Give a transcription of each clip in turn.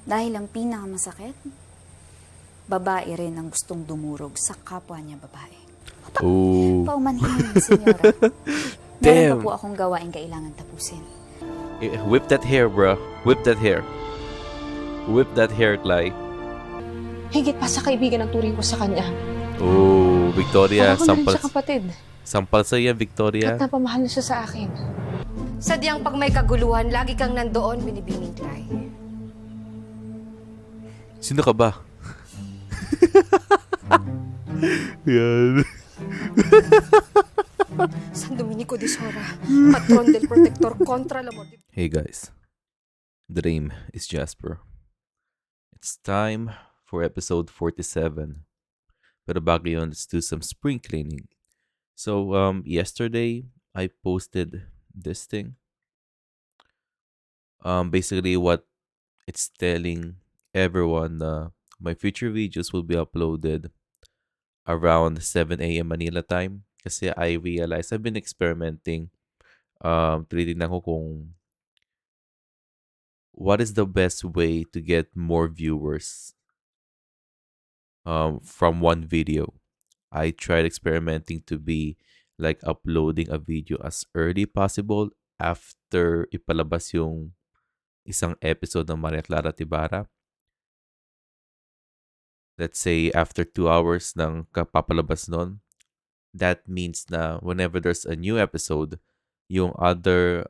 Dahil ang pinakamasakit, babae rin ang gustong dumurog sa kapwa niya babae. Oh. Paumanhin, senyora. Meron pa po Damn. akong gawain kailangan tapusin. Whip that hair, bro. Whip that hair. Whip that hair, Cly. Higit pa sa kaibigan ang turing ko sa kanya. Oh, Victoria. Para ko na rin siya kapatid. Sampal sa iya, Victoria. At napamahal na siya sa akin. Sadyang pag may kaguluhan, lagi kang nandoon, binibining Cly. Sino ka ba? Yan. San Dominico de Sora, patron del protector contra la morte. Hey guys, the name is Jasper. It's time for episode 47. Pero bago yun, let's do some spring cleaning. So, yesterday, I posted this thing. Basically what it's telling everyone my future videos will be uploaded around 7 a.m. Manila time. Kasi I realized I've been experimenting. Tinitignan ko kung what is the best way to get more viewers from one video. I tried experimenting to be like uploading a video as early possible after ipalabas yung isang episode ng Clara at Ibarra. Let's say after 2 hours ng kapapalabas nun. That means na whenever there's a new episode, yung other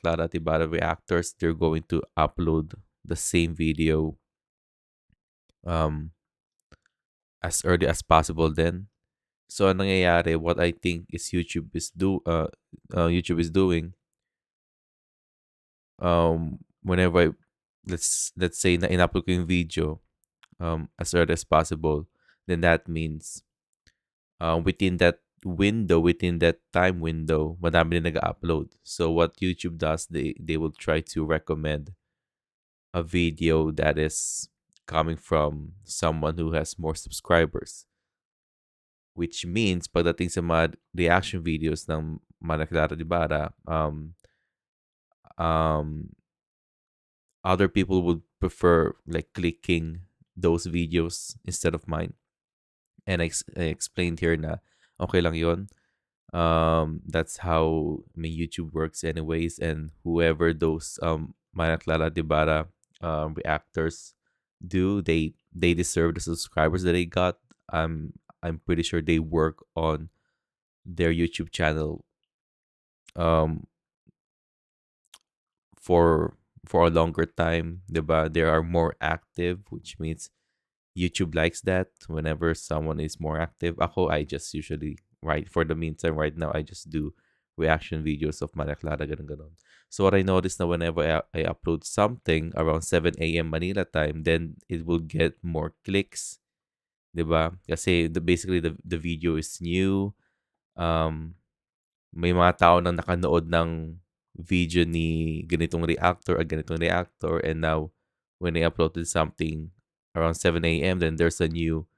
Clara at Ibarra reactors, they're going to upload the same video as early as possible then. So ang nangyayari, what I think is YouTube is doing, whenever let's say na in-upload ko yung video as early as possible, then that means within that time window, madami na nag-upload. So what YouTube does, they will try to recommend a video that is coming from someone who has more subscribers. Which means, pagdating sa mga reaction videos ng Clara at Ibarra, other people would prefer like clicking those videos instead of mine. And I explained here na okay lang yun. That's how YouTube works anyways. And whoever those Clara at Ibarra reactors do, they deserve the subscribers that they got. I'm pretty sure they work on their YouTube channel for a longer time, diba? They are more active, which means YouTube likes that whenever someone is more active. Ako, I just usually, for the meantime, right now, I just do reaction videos of Clara, ganun. So what I noticed na whenever I upload something around 7 a.m. Manila time, then it will get more clicks. Diba? Kasi basically the video is new. May mga tao nang nakanood ng video ni ganitong reactor, and now when I uploaded something around 7 a.m., then there's a new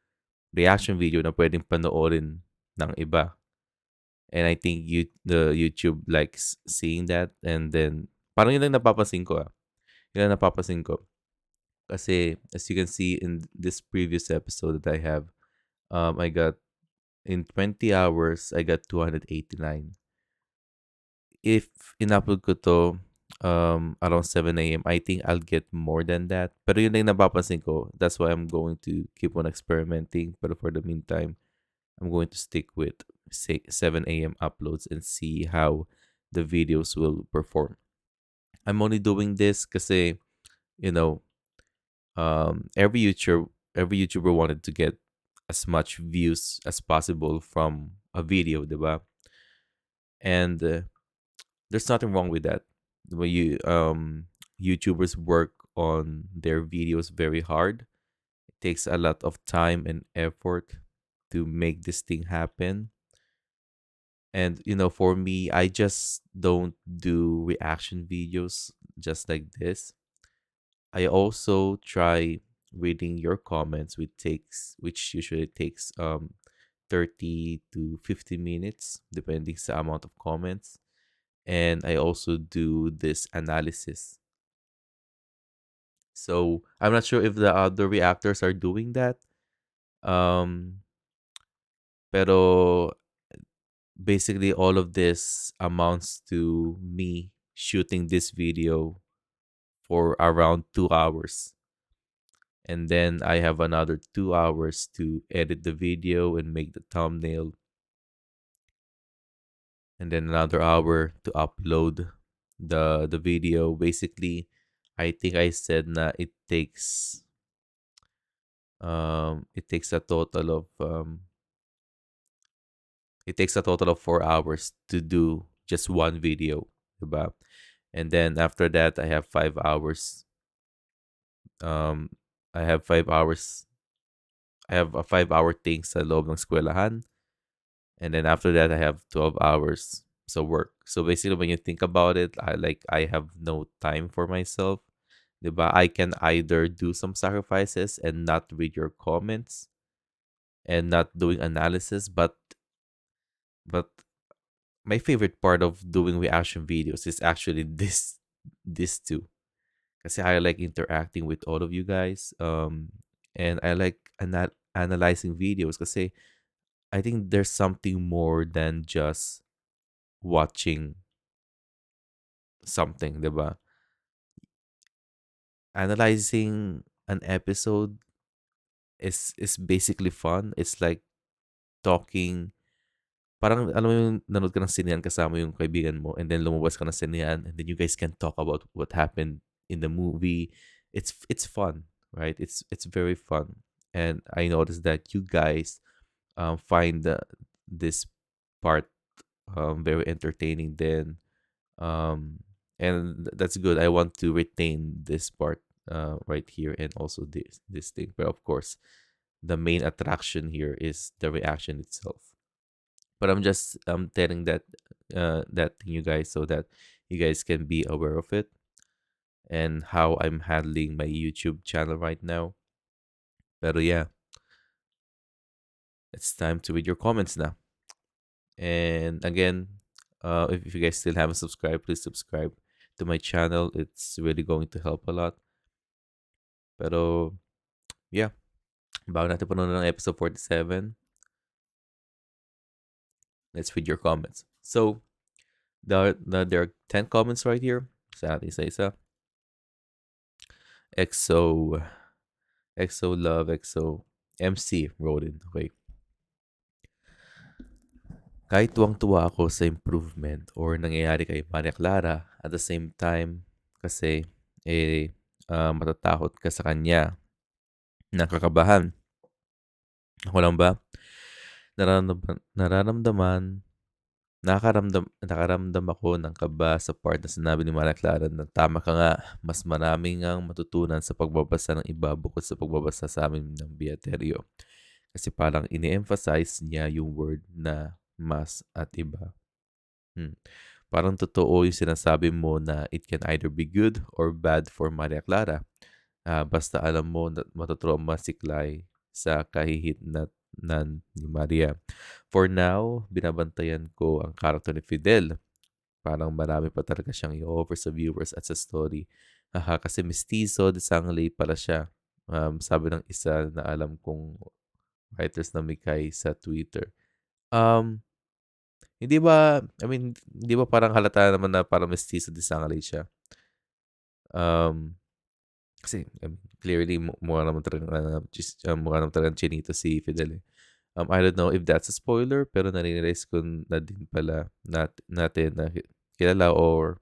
reaction video na pwedeng panoorin ng iba. And I think the YouTube likes seeing that. And then, parang yun lang napapansin ko. Kasi, as you can see in this previous episode that I have, I got, in 20 hours, I got 289. If in-upload ko to around 7 a.m., I think I'll get more than that. Pero yun lang napapansin ko. That's why I'm going to keep on experimenting. But for the meantime, I'm going to stick with 7 a.m. uploads and see how the videos will perform. I'm only doing this kasi, every YouTuber wanted to get as much views as possible from a video, diba? And there's nothing wrong with that. When YouTubers work on their videos very hard, it takes a lot of time and effort to make this thing happen. And for me, I just don't do reaction videos just like this. I also try reading your comments, which usually takes 30 to 50 minutes, depending sa amount of comments. And I also do this analysis. So I'm not sure if the other reactors are doing that. Um, pero basically all of this amounts to me shooting this video for around 2 hours. And then I have another 2 hours to edit the video and make the thumbnail. And then another hour to upload the video. Basically, I think I said na it takes a total of 4 hours to do just one video, diba? And then after that, I have 5 hours. Um, I have 5 hours. I have a 5 hour thing sa loob ng eskwelahan. And then after that, I have 12 hours. So work. So basically, when you think about it, I have no time for myself. Diba? I can either do some sacrifices and not read your comments and not doing analysis, but my favorite part of doing reaction videos is actually this too. Kasi I like interacting with all of you guys. And I like analyzing videos kasi I think there's something more than just watching something, 'di ba? Analyzing an episode is basically fun. It's like talking. Parang alam mo yung nanood ka ng sinehan kasama yung kaibigan mo and then lumabas ka ng sinehan and then you guys can talk about what happened in the movie. It's fun, right? It's very fun. And I noticed that you guys find this part very entertaining then. And that's good. I want to retain this part right here and also this thing. But of course, the main attraction here is the reaction itself. But I'm just telling that to you guys so that you guys can be aware of it and how I'm handling my YouTube channel right now. Pero yeah, it's time to read your comments now. And again, if you guys still haven't subscribed, please subscribe to my channel. It's really going to help a lot. Pero yeah, bago natin panoorin ng episode 47, let's read your comments. So there are 10 comments right here. Sa natin isa-isa. EXO Love, EXO MC wrote in. Okay. Kahit tuwang-tuwa ako sa improvement or nangyayari kay Maria Clara, at the same time, kasi matatakot ka sa kanya, nakakabahan. Ako lang ba? Nakaramdam ako ng kaba sa part na sinabi ni Maria Clara na tama ka nga, mas maraming ang matutunan sa pagbabasa ng iba bukod sa pagbabasa sa amin ng Beaterio. Kasi parang ini-emphasize niya yung word na mas at iba. Parang totoo yung sinasabi mo na it can either be good or bad for Maria Clara. Basta alam mo na matutrauma si Clay sa kahihitnan ni Maria. For now, binabantayan ko ang karakter ni Fidel. Parang marami pa talaga siyang i-offer sa viewers at sa story. Kasi mestizo, desanglay pala siya. Sabi ng isa na alam kong writers na Mikay sa Twitter. Hindi ba, I mean, hindi ba parang halata naman na parang mestizo desanglay siya? Kasi clearly mukha naman talagang chinito si Fidel eh. I don't know if that's a spoiler, pero nare-realize ko na din pala natin na kilala or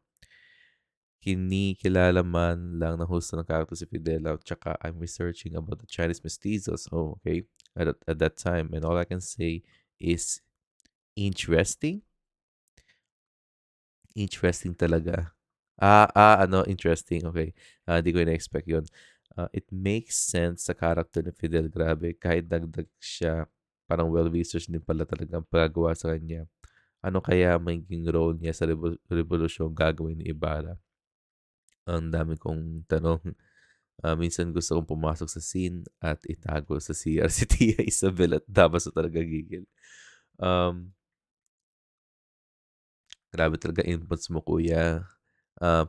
kinikilala man lang ng husto ng character si Fidel. Tsaka I'm researching about the Chinese mestizos. Oh, okay. At that time. And all I can say is interesting. Interesting talaga. Interesting. Okay. Di ko na-expect yun. It makes sense sa character ni Fidel. Grabe. Kahit dagdag siya, parang well-researched din pala talaga ang paggawa sa kanya. Ano kaya magiging role niya sa revolusyon gagawin ni Ibarra? Ang dami kong tanong. Minsan gusto kong pumasok sa scene at itago sa CR si Tia Isabel at dapat sa talaga gigil. Grabe talaga inputs mo, kuya.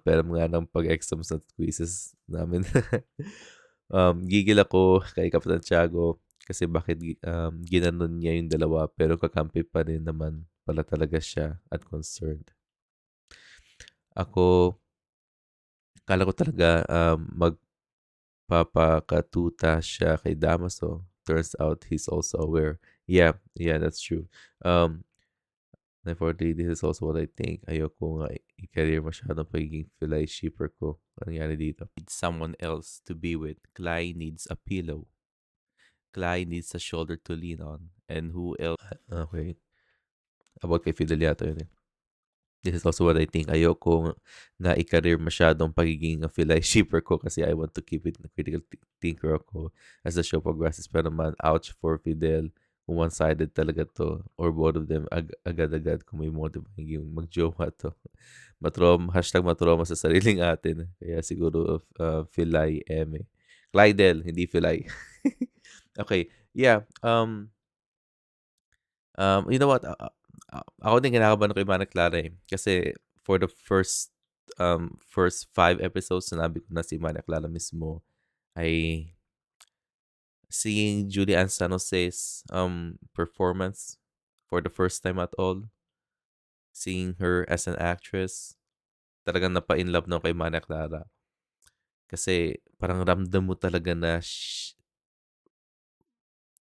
Pero nga ng pag-exams at quizzes namin. Gigil ako kay Kapitan Tiago kasi bakit ginanon niya yung dalawa pero kakampi pa rin naman pala talaga siya at concerned. Ako, kala ko talaga magpapakatuta siya kay Damaso. Turns out he's also aware. Yeah, yeah, that's true. Um, Unfortunately, this is also what I think. Ayoko nga i-career masyadong pagiging filay shipper ko. Anong nangyari dito? Need someone else to be with. Clay needs a pillow. Clay needs a shoulder to lean on. And who else? Okay. About kay Fidel yata yun eh. This is also what I think. Ayoko nga i-career masyadong pagiging a filay shipper ko kasi I want to keep it na critical thinker ako as the show progresses. Pero man, ouch for Fidel. One-sided talaga to. Or both of them agad-agad kung may motive magiging mag-jowa to. Matroma sa sariling atin. Kaya siguro Filay Eme. Clydel, hindi Filay. Okay. Yeah. You know what? Ako din kinakabahan ko yung Mana Clara eh. Kasi for the first 5 episodes, sinabi ko na si Mana Clara mismo ay seeing Julian San Jose's performance for the first time at all, seeing her as an actress, talagang napa-in love na ako kay Mana Clara. Kasi parang ramdam mo talaga na,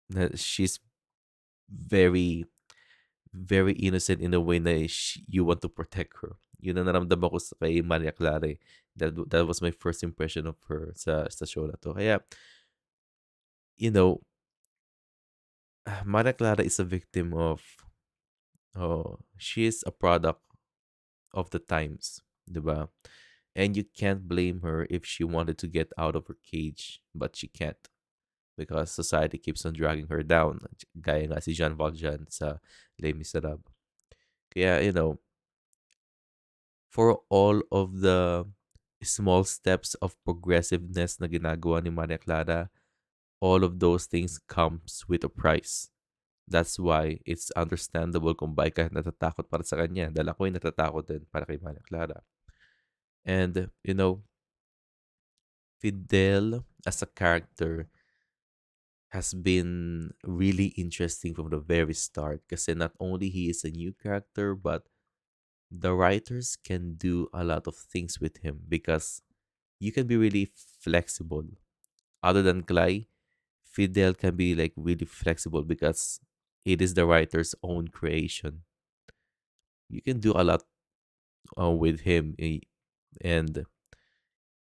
na she's very, very innocent in a way na you want to protect her. Yun ang naramdaman ko kay Maria Clara eh. That was my first impression of her sa show na to. Kaya, you know, Maria Clara is a victim of, she is a product of the times, diba? And you can't blame her if she wanted to get out of her cage, but she can't because society keeps on dragging her down. Gaya nga si Jean Valjean sa Les Miserables. Kaya, you know, for all of the small steps of progressiveness na ginagawa ni Maria Clara, all of those things comes with a price. That's why it's understandable kung bakit ka natatakot para sa kanya. Dahil ako'y natatakot din para kay Maria Clara. And, you know, Fidel as a character has been really interesting from the very start kasi not only he is a new character, but the writers can do a lot of things with him because you can be really flexible. Other than Clay, Fidel can be like really flexible because it is the writer's own creation. You can do a lot with him, and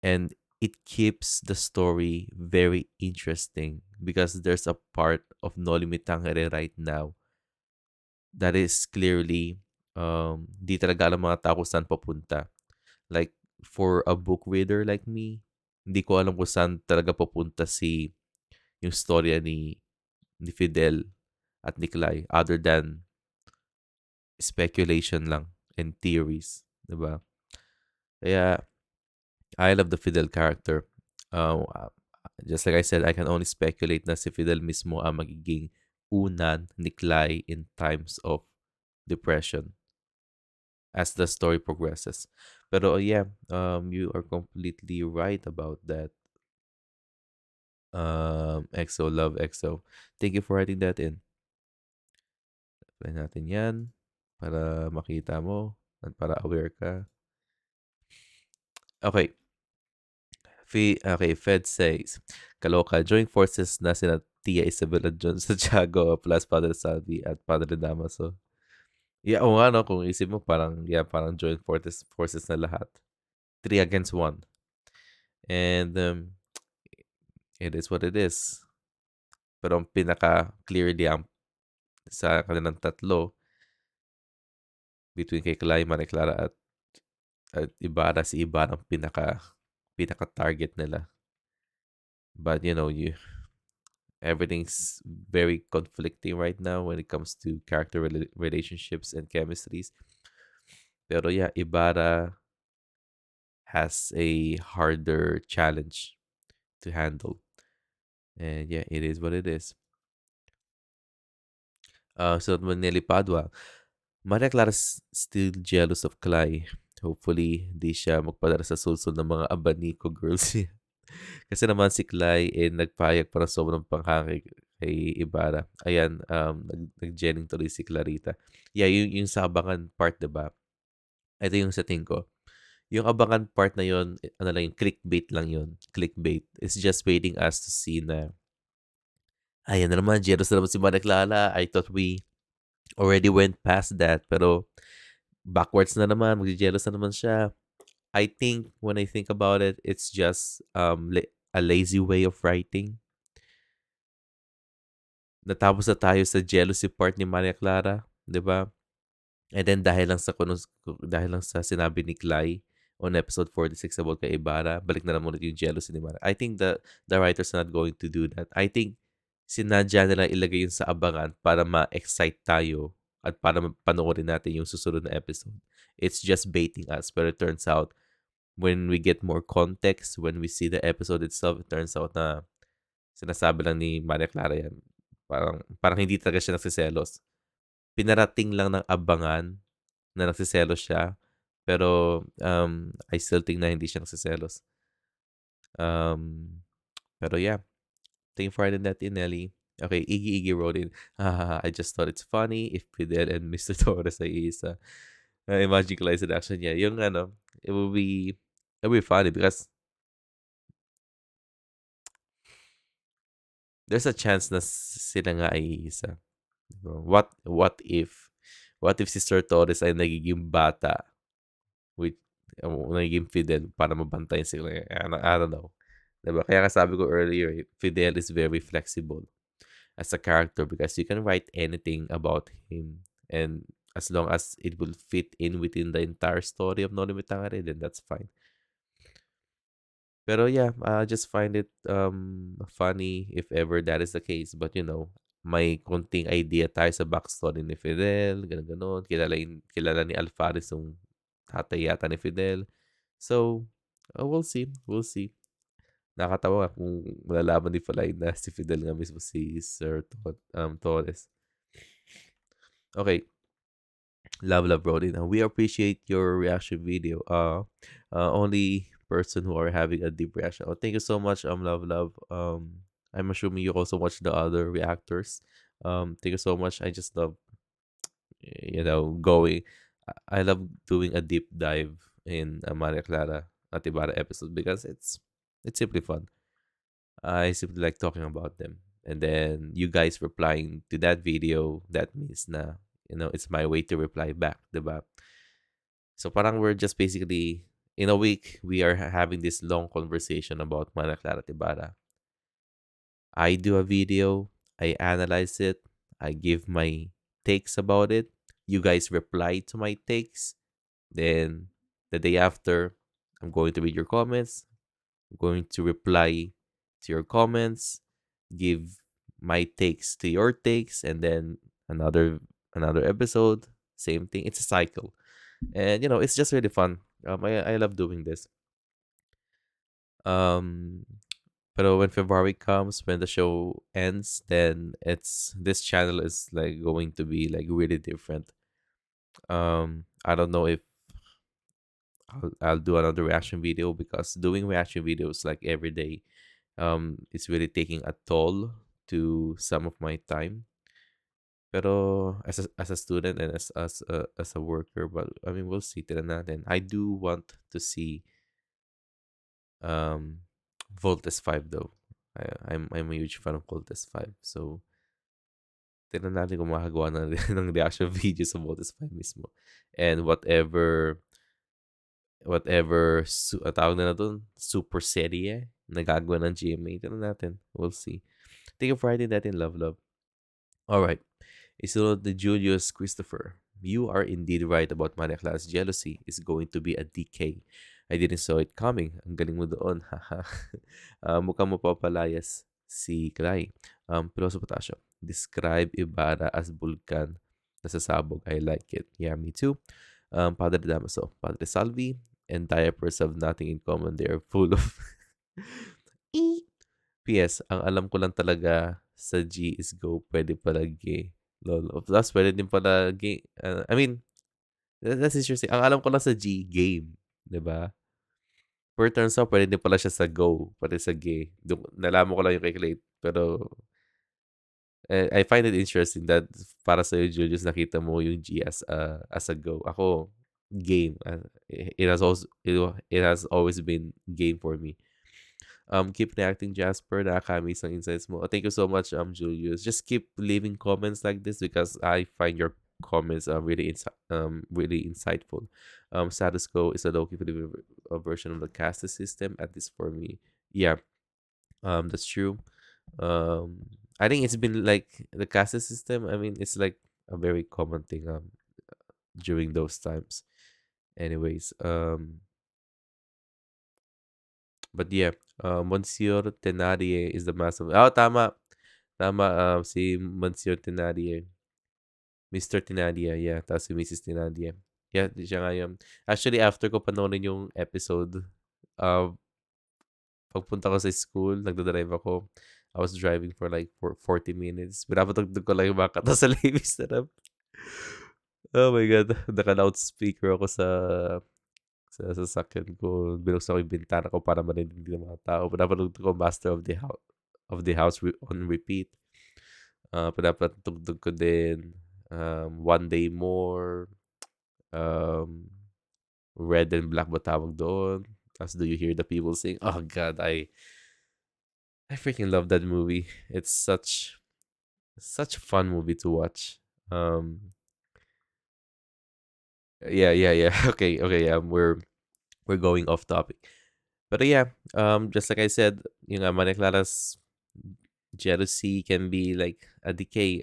and it keeps the story very interesting because there's a part of Noli Me Tangere right now that is clearly di talaga alam mga tao kung saan papunta. Like, for a book reader like me, hindi ko alam kung saan talaga papunta yung storya ni Fidel at ni Clay other than speculation lang and theories, diba? Kaya, I love the Fidel character. Just like I said, I can only speculate na si Fidel mismo ang magiging unan ni Clay in times of depression as the story progresses. Pero yeah, you are completely right about that. EXO, love EXO. Thank you for writing that in. Play natin yan para makita mo at para aware ka. Okay. Fed says, Kaloka, join forces na sina Tia Isabel at John Santiago plus Padre Salvi at Padre Damaso. Yeah, o nga no, kung isip mo parang join forces na lahat. 3 against 1. And it is what it is. Pero ang pinaka-clearly sa kanilang tatlo, between kay Clayman at Clara at Ibarra, si Ibarra ang pinaka-target nila. But, you know, everything's very conflicting right now when it comes to character relationships and chemistries. Pero yeah, Ibarra has a harder challenge to handle. And yeah, it is what it is. So Nelly Padua, Maria Clara's still jealous of Clay. Hopefully, di siya magpadala sa susunod ng mga abaniko girls. Kasi naman si Clay, nagpayag para sobrang panghanga kay Ibarra. Ayan, nag-jenning tuloy si Clarita. Yeah, yung sa abangan part, diba? Ito yung setting ko. Yung abangan part na yun, ano lang yung clickbait lang yun. Clickbait. It's just waiting us to see na, ayan na naman, jealous na naman si Mana Clara. I thought we already went past that. Pero, backwards na naman, magjealous na naman siya. I think, when I think about it, it's just a lazy way of writing. Natapos na tayo sa jealousy part ni Maria Clara, 'di ba? And then dahil lang sa sinabi ni Clay on episode 46 about kay Ibarra, balik na naman ulit yung jealousy ni Maria. I think the writers are not going to do that. I think sinadya nila ilagay yun sa abangan para ma-excite tayo at para panoorin natin yung susunod na episode. It's just baiting us, but it turns out when we get more context, when we see the episode itself, it turns out na sinasabi lang ni Maria Clara yan. Parang hindi talaga siya nagsiselos. Pinarating lang ng abangan na nagsiselos siya. Pero I still think na hindi siya nagsiselos. Pero yeah. Thank you for adding that in, Nelly. Okay, Iggy wrote in, I just thought it's funny if Fidel and Mr. Torres ay isa. Imagine ko lang sa action niya. Yung it will be funny because there's a chance na sila nga ay isa. What if si Sir Torres ay nagiging bata with nagiging Fidel para mabantayan sila? I don't know. Diba? Kaya sabi ko earlier, Fidel is very flexible as a character because you can write anything about him, and as long as it will fit in within the entire story of Noli Me Tangere, then that's fine. Pero yeah, I just find it funny if ever that is the case. But may konting idea tayo sa backstory ni Fidel, ganun. Kilala ni Alfares yung tatay yata ni Fidel. So, we'll see. We'll see. Nakakatawa kung malalaman ni Falay na si Fidel nga mismo si Sir Torres. Okay. Love wrote in. We appreciate your reaction video. Only person who are having a deep reaction. Oh, thank you so much, love. I'm assuming you also watch the other reactors. Thank you so much. I just love, going. I love doing a deep dive in Maria Clara at Ibarra episode because it's simply fun. I simply like talking about them. And then you guys replying to that video, that means na, it's my way to reply back, diba? So parang we're just basically, in a week, we are having this long conversation about Mana Clara at Ibarra. I do a video, I analyze it, I give my takes about it. You guys reply to my takes. Then the day after, I'm going to read your comments. I'm going to reply to your comments, give my takes to your takes, and then another episode, same thing. It's a cycle, and it's just really fun. I love doing this. But when February comes, when the show ends, then this channel is like going to be like really different. I don't know if I'll do another reaction video because doing reaction videos like every day, it's really taking a toll to some of my time. Pero as a student and as a worker, but I mean we'll see. Tignan natin. I do want to see Voltes 5 though. I'm a huge fan of Voltes 5. So tignan natin kung makagawa ng reaction video sa Voltes 5 mismo. And whatever tawag na doon, super serye nagagawa ng GMA. Tignan natin. We'll see. Thank you for writing that in, love. Alright. Isunod ni Julius Christopher. You are indeed right about Maria Clara's jealousy is going to be a decay. I didn't saw it coming. Ang galing mo doon. Mukhang mapapalayas si Clay. Piloso Potasio. Describe Ibarra as vulkan na sasabog. I like it. Yeah, me too. Padre Damaso. Padre Salvi. And diapers have nothing in common. They are full of... PS, ang alam ko lang talaga sa G is go. Pwede pala gay. Lol. Plus, pwede din pala gay. I mean, That's interesting. Ang alam ko lang sa G, game. 'Di ba? Per turns out, pwede din pala siya sa Go, pati sa G. Nalaman ko lang yung kay Clay. Pero I find it interesting that para sa'yo, Julius, nakita mo yung G as a Go. Ako, game. It has always been game for me. Keep reacting, Jasper. Nakakamiss ang insights mo. Thank you so much, Julius. Just keep leaving comments like this because I find your comments really insightful. Status quo is a low-key version of the caste system, at least for me. Yeah, that's true. I think it's been like the caste system. I mean, it's like a very common thing during those times. Anyways, but yeah, Monsieur Tenarie is the master. Oh, tama. Tama, si Monsieur Tenarie. Mr. Tenarie, yeah. Tapos si Mrs. Tenarie. Yeah, siya nga yun. Actually, after ko panoorin yung episode, pagpunta ko sa school, nagdadrive ako. I was driving for like 40 minutes. Pinapatugtog ko lang yung mga kata sa labis na Oh my God. Naka-loudspeaker ako sa sasakyan ko. Binuksan ko yung bintana ko para marinig ng mga tao. Pinapatugtog ko Master of the House on repeat. Pinapatugtog ko din One Day More. Red and Black ba tawag doon? Tapos Do You Hear the People Sing? Oh God, I freaking love that movie. It's such a fun movie to watch. Yeah. Okay. We're going off topic. But yeah, just like I said, yung Maria Clara's jealousy can be like a decay.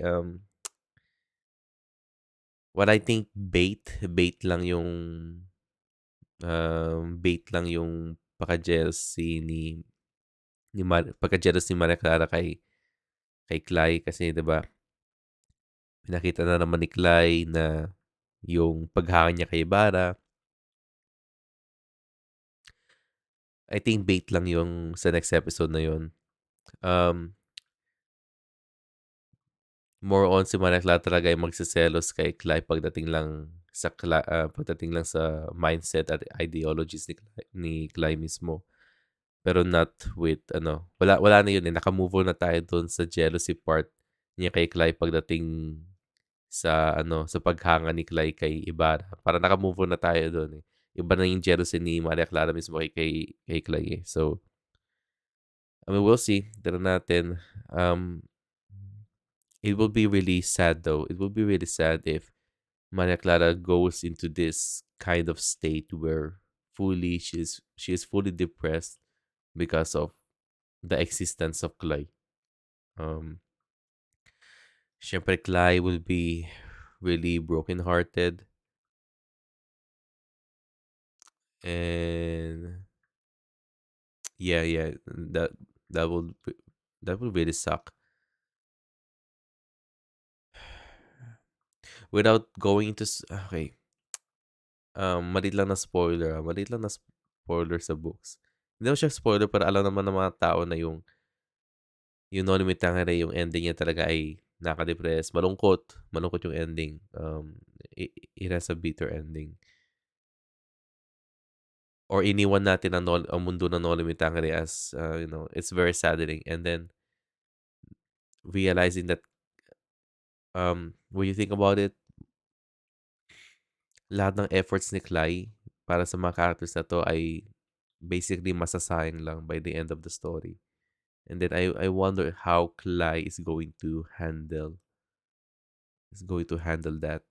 What I think bait lang yung pagka-jealousy pagka-jealous ni Maria Clara kay Clay kasi 'di ba? Pinakita na naman ni Clay na yung paghanga niya kay Ibarra. I think bait lang yung sa next episode na yun. More on si Maria Clara talaga ay magseselos kay Clay pagdating lang sa mindset at ideologies ni Clay mismo. Pero not with wala na yun eh. Naka-move on na tayo doon sa jealousy part niya kay Clay pagdating sa paghanga ni Clay kay Ibarra. Para naka-move on na tayo doon eh. Iba na yung jealousy ni Maria Clara mismo kay Clay eh. So, I mean, we'll see. Tira natin. It will be really sad though. It will be really sad if Maria Clara goes into this kind of state where she is fully depressed because of the existence of Clay. Syempre Clay will be really brokenhearted. And yeah, that will really suck. Without going to okay. Maliit lang na spoiler. Maliit lang na spoiler sa books. Hindi naman siya spoiler pero alam naman ng mga tao na yung Noli Me Tangere, yung ending niya talaga ay nakaka-depress. Malungkot yung ending. It has a bitter ending. Or iniwan natin ang mundo ng Noli Me Tangere as, it's very saddening. And then, realizing that, when you think about it, lahat ng efforts ni Clay para sa mga characters na to ay basically masasayang lang by the end of the story. And then I wonder how Clay is going to handle that.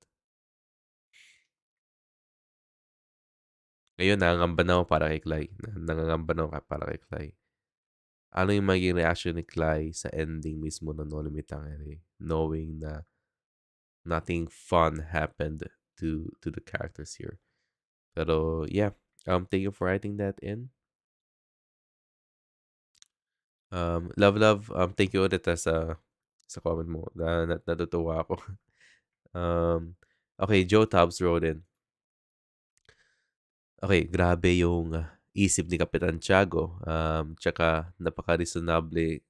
Ngayon, nangangamba na ako para kay Clay. Nangangamba na ako para kay Clay. Ano yung magiging reaction ni Clay sa ending mismo ng Noli Me Tangere, knowing na nothing fun happened to the characters here. Pero yeah, thank you for writing that in. Love, thank you ulit sa comment mo. Natutuwa ako. Okay, Joe Tubbs wrote in. Okay, grabe yung isip ni Kapitan Tiago. Tsaka napaka-reasonable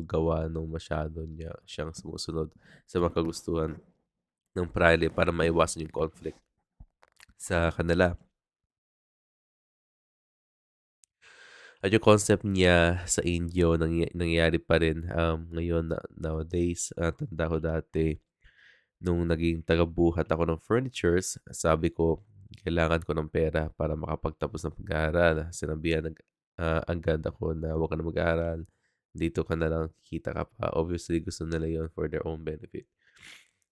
gawa nung masyado siyang sumusunod sa mga kagustuhan ng praile para maiwasan yung conflict sa kanila. At yung concept niya sa Indio nangyayari pa rin ngayon nowadays. Tanda ko dati nung naging tagabuhat ako ng furnitures, sabi ko kailangan ko ng pera para makapagtapos ng pag-aaral. Sinabihan agad ako na huwag ka na mag-aaral. Dito ka na lang, kikita ka pa. Obviously, gusto nila yon for their own benefit.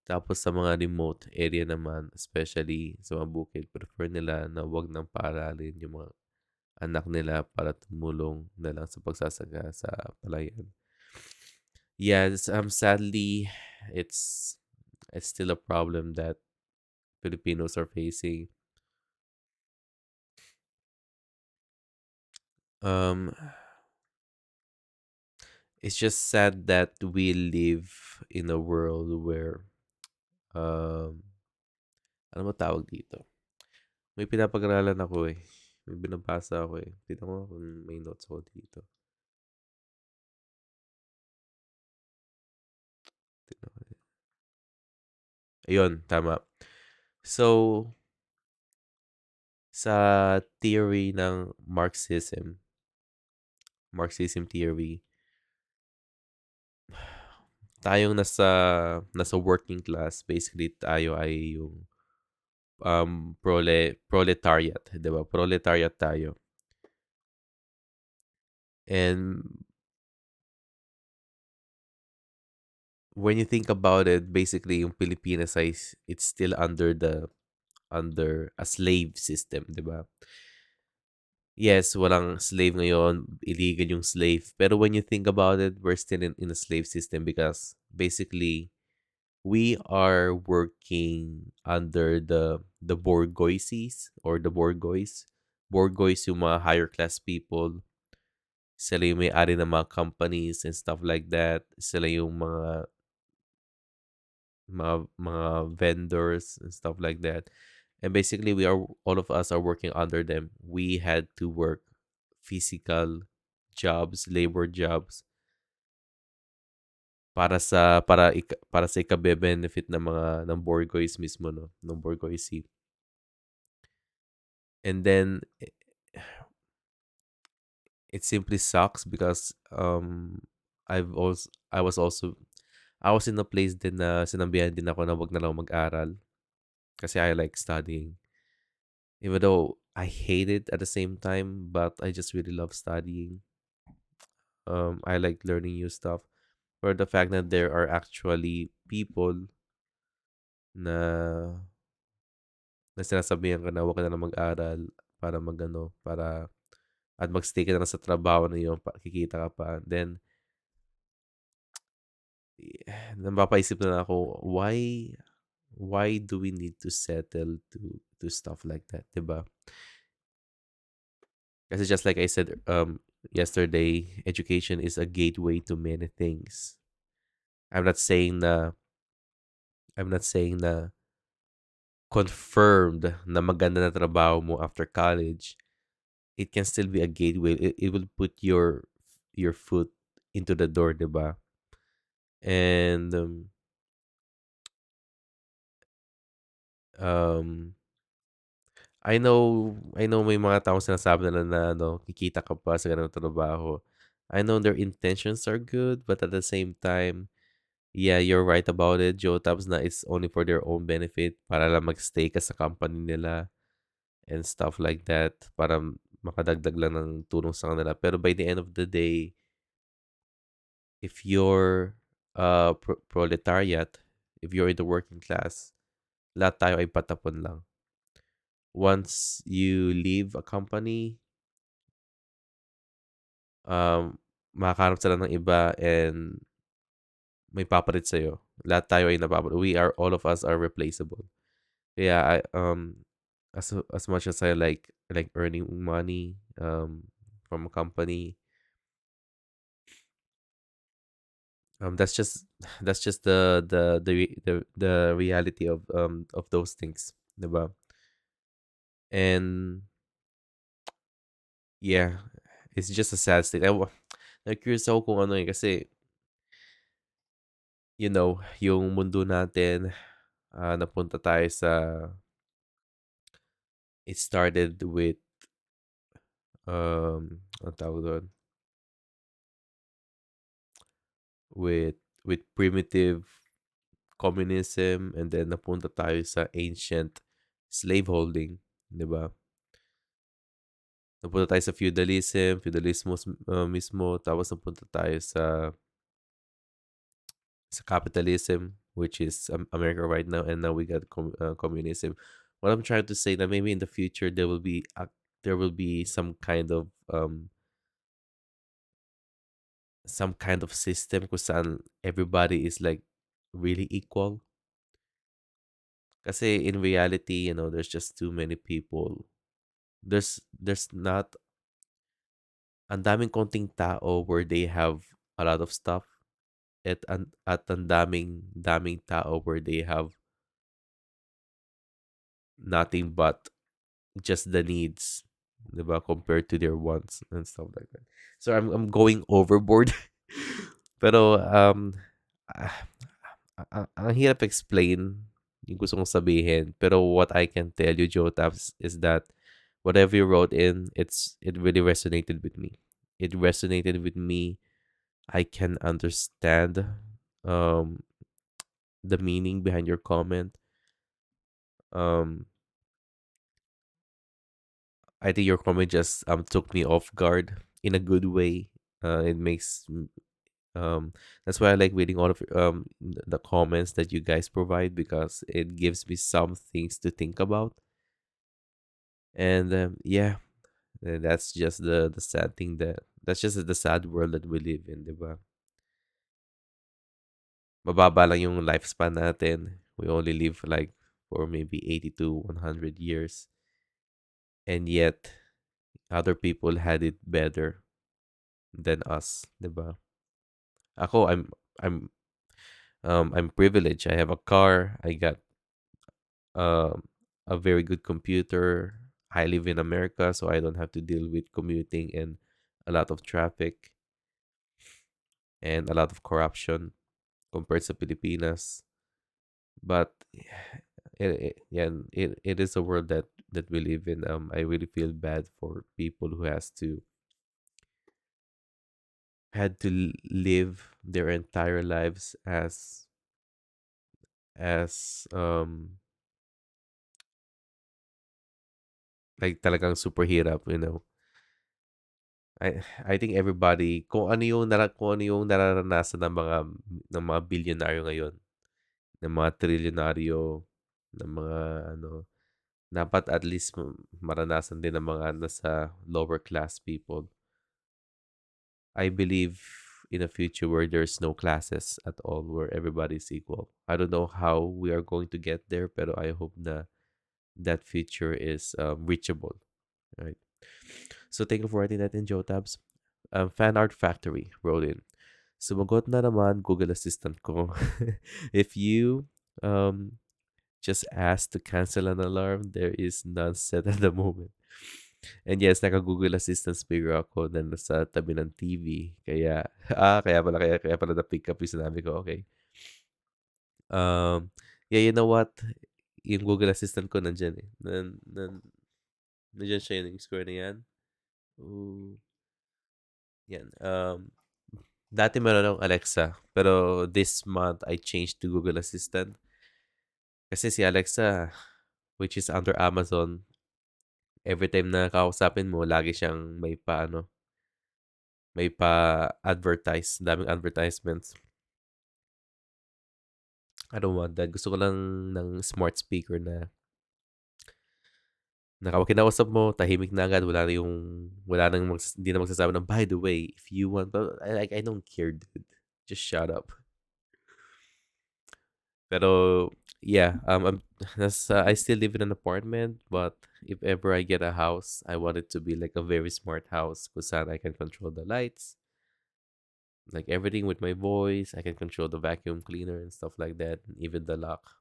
Tapos sa mga remote area naman, especially sa mga bukid, prefer nila na huwag nang paaralin yung mga anak nila para tumulong na lang sa pagsasaka sa palayan. Yes, sadly, it's it's still a problem that Filipinos are facing. Um, it's just sad that we live in a world where ano ba tawag dito? May pinapag-aralan ako eh. May binabasa ako eh. Tignan ko kung may notes ako dito. Tignan ko. Ayun, tama. So, sa theory ng Marxism theory, tayong nasa working class, basically tayo ay yung proletariat, 'di ba? Proletariat tayo. And when you think about it, basically yung Pilipinas ay it's still under a slave system, 'di ba? Yes, walang slave ngayon, illegal yung slave. Pero when you think about it, we're still in a slave system because basically we are working under the bourgeoisies or the bourgeois. Bourgeois yung mga higher class people. Sila yung may-ari ng mga companies and stuff like that. Sila yung mga vendors and stuff like that. And basically all of us are working under them. We had to work physical jobs, labor jobs para sa ikabe-benefit ng bourgeois mismo, no, ng bourgeoisie. And then it simply sucks because I was also I was in a place din na sinabihan din ako na wag na lang mag-aral kasi I like studying. Even though I hate it at the same time, but I just really love studying. I like learning new stuff. For the fact that there are actually people na na sinasabihan ka na huwag ka na lang mag-aral para magano, para at magstay ka na lang sa trabaho na yun, kikita ka pa. Then, napapaisip na lang ako, why do we need to settle to stuff like that, 'di ba? Kasi just like I said yesterday, education is a gateway to many things. I'm not saying na confirmed na maganda na trabaho mo after college. It can still be a gateway. It will put your foot into the door, 'di ba? And um I know may mga taong sinasabi nila na ano, kikita ka pa sa ganung trabaho. I know their intentions are good, but at the same time, yeah, you're right about it, Joe. Tapos na it's only for their own benefit para lang magstay ka sa company nila and stuff like that para makadagdag lang ng tulong sa kanila. Pero by the end of the day, if you're proletariat, if you're in the working class, lahat tayo ay patapon lang. Once you leave a company, makakahanap sila ng iba and may papalit sa'yo. Lahat tayo ay napapalit. All of us are replaceable. Kaya as much as I like earning money from a company, that's just the reality of those things, 'di ba? And yeah, it's just a sad state. Na-curious ako kung ano kasi, yung mundo natin, napunta tayo sa, it started with, ang tawag doon, with, primitive communism, and then napunta tayo sa ancient slaveholding, di ba? Napunta tayo sa feudalismo mismo, tapos napunta tayo sa capitalism, which is America right now, and now we got communism. What I'm trying to say that maybe in the future there will be some kind of system kung saan everybody is like really equal. Kasi in reality, there's just too many people. There's not, ang daming konting tao where they have a lot of stuff, at ang daming tao where they have nothing but just the needs, diba, compared to their wants and stuff like that. So I'm going overboard. Pero ah, ang hirap explain yung gusto kong sabihin. Pero what I can tell you, Joe Tabs, is that whatever you wrote in, it really resonated with me. It resonated with me. I can understand um the meaning behind your comment. Um I think your comment just took me off guard in a good way. It makes that's why I like reading all of the comments that you guys provide, because it gives me some things to think about. And yeah, that's just the sad thing, that's just the sad world that we live in, diba? Mababa lang yung lifespan natin. We only live like for maybe 80 to 100 years. And yet other people had it better than us, 'di ba? Ako, I'm I'm privileged. I have a car. I got um a very good computer. I live in America, so I don't have to deal with commuting and a lot of traffic and a lot of corruption compared to Pilipinas. But it is a world that we live in. I really feel bad for people who had to live their entire lives as like talagang super hirap. I think everybody, kung ano yung nararanasan ng mga bilyonaryo ngayon, ng mga trilyonaryo, ng mga ano, dapat at least maranasan din ng mga nasa lower class people. I believe in a future where there's no classes at all, where everybody's equal. I don't know how we are going to get there, pero I hope na that future is reachable. Right. So thank you for writing that in, Joe Tabs. Fan Art Factory wrote in. Sumagot na naman Google Assistant ko. If you just ask to cancel an alarm, there is none set at the moment. And yes, naka-Google Assistant speaker ako na nasa tabi ng TV. Kaya pala na-pick up yung sinabi ko. Okay. Yeah, you know what? Yung Google Assistant ko nandyan eh. Nandyan siya, yung square na yan. Ooh. Yan. Dati meron akong Alexa, pero this month I changed to Google Assistant. Kasi si Alexa, which is under Amazon, every time na kausapin mo, lagi siyang may pa-advertise, daming advertisements. I don't want that. Gusto ko lang ng smart speaker na kapag kinausap mo, tahimik na agad, hindi na magsasabi ng, by the way, if you want, but I don't care, dude. Just shut up. Pero yeah, I still live in an apartment, but if ever I get a house, I want it to be like a very smart house kung saan I can control the lights, like everything with my voice. I can control the vacuum cleaner and stuff like that, and even the lock.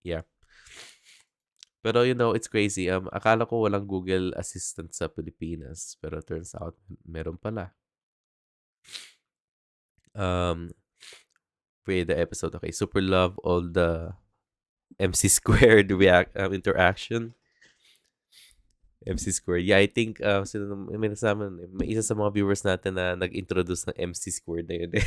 Yeah. Pero it's crazy. Akala ko walang Google Assistant sa Pilipinas, pero turns out meron pala. Play the episode. Okay, super love all the MC squared interaction. MC squared. Yeah, I think may nasama may isa sa mga viewers natin na nag-introduce ng MC squared na yun eh.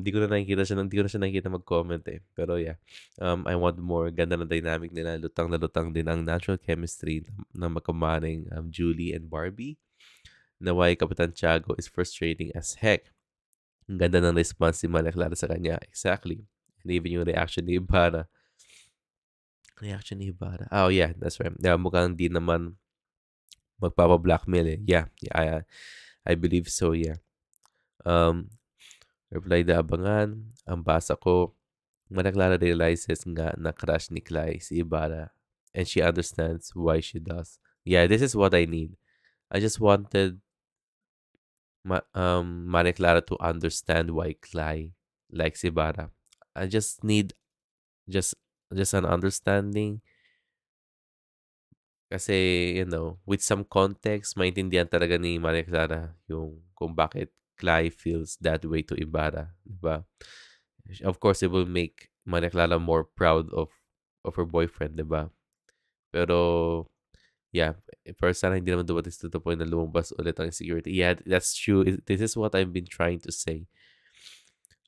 Di ko na siya nakikita mag-comment eh. Pero yeah, I want more. Ganda ng dynamic nila. Lutang na lutang din ang natural chemistry ng magkamaning Julie and Barbie. Na why Kapitan Tiago is frustrating as heck. Ang ganda ng response ni Maria Clara sa kanya. Exactly. And even yung reaction ni Ibarra. Oh yeah, that's right. Yeah, mukhang di naman magpapa-blackmail eh. Yeah, I believe so, yeah. Um, reply the abangan. Ang basa ko, Maria Clara realizes nga na crush ni Clay si Ibarra. And she understands why she does. Yeah, this is what I need. I just wanted Maria Clara to understand why Clay likes Ibarra. I just need just an understanding kasi with some context maintindihan talaga ni Maria Clara yung kung bakit Clay feels that way to Ibarra, diba? Of course, it will make Maria Clara more proud of her boyfriend, diba? Pero yeah, pero sana hindi naman dumating to the point na lumabas ulit ang insecurity. Yeah, that's true. This is what I've been trying to say.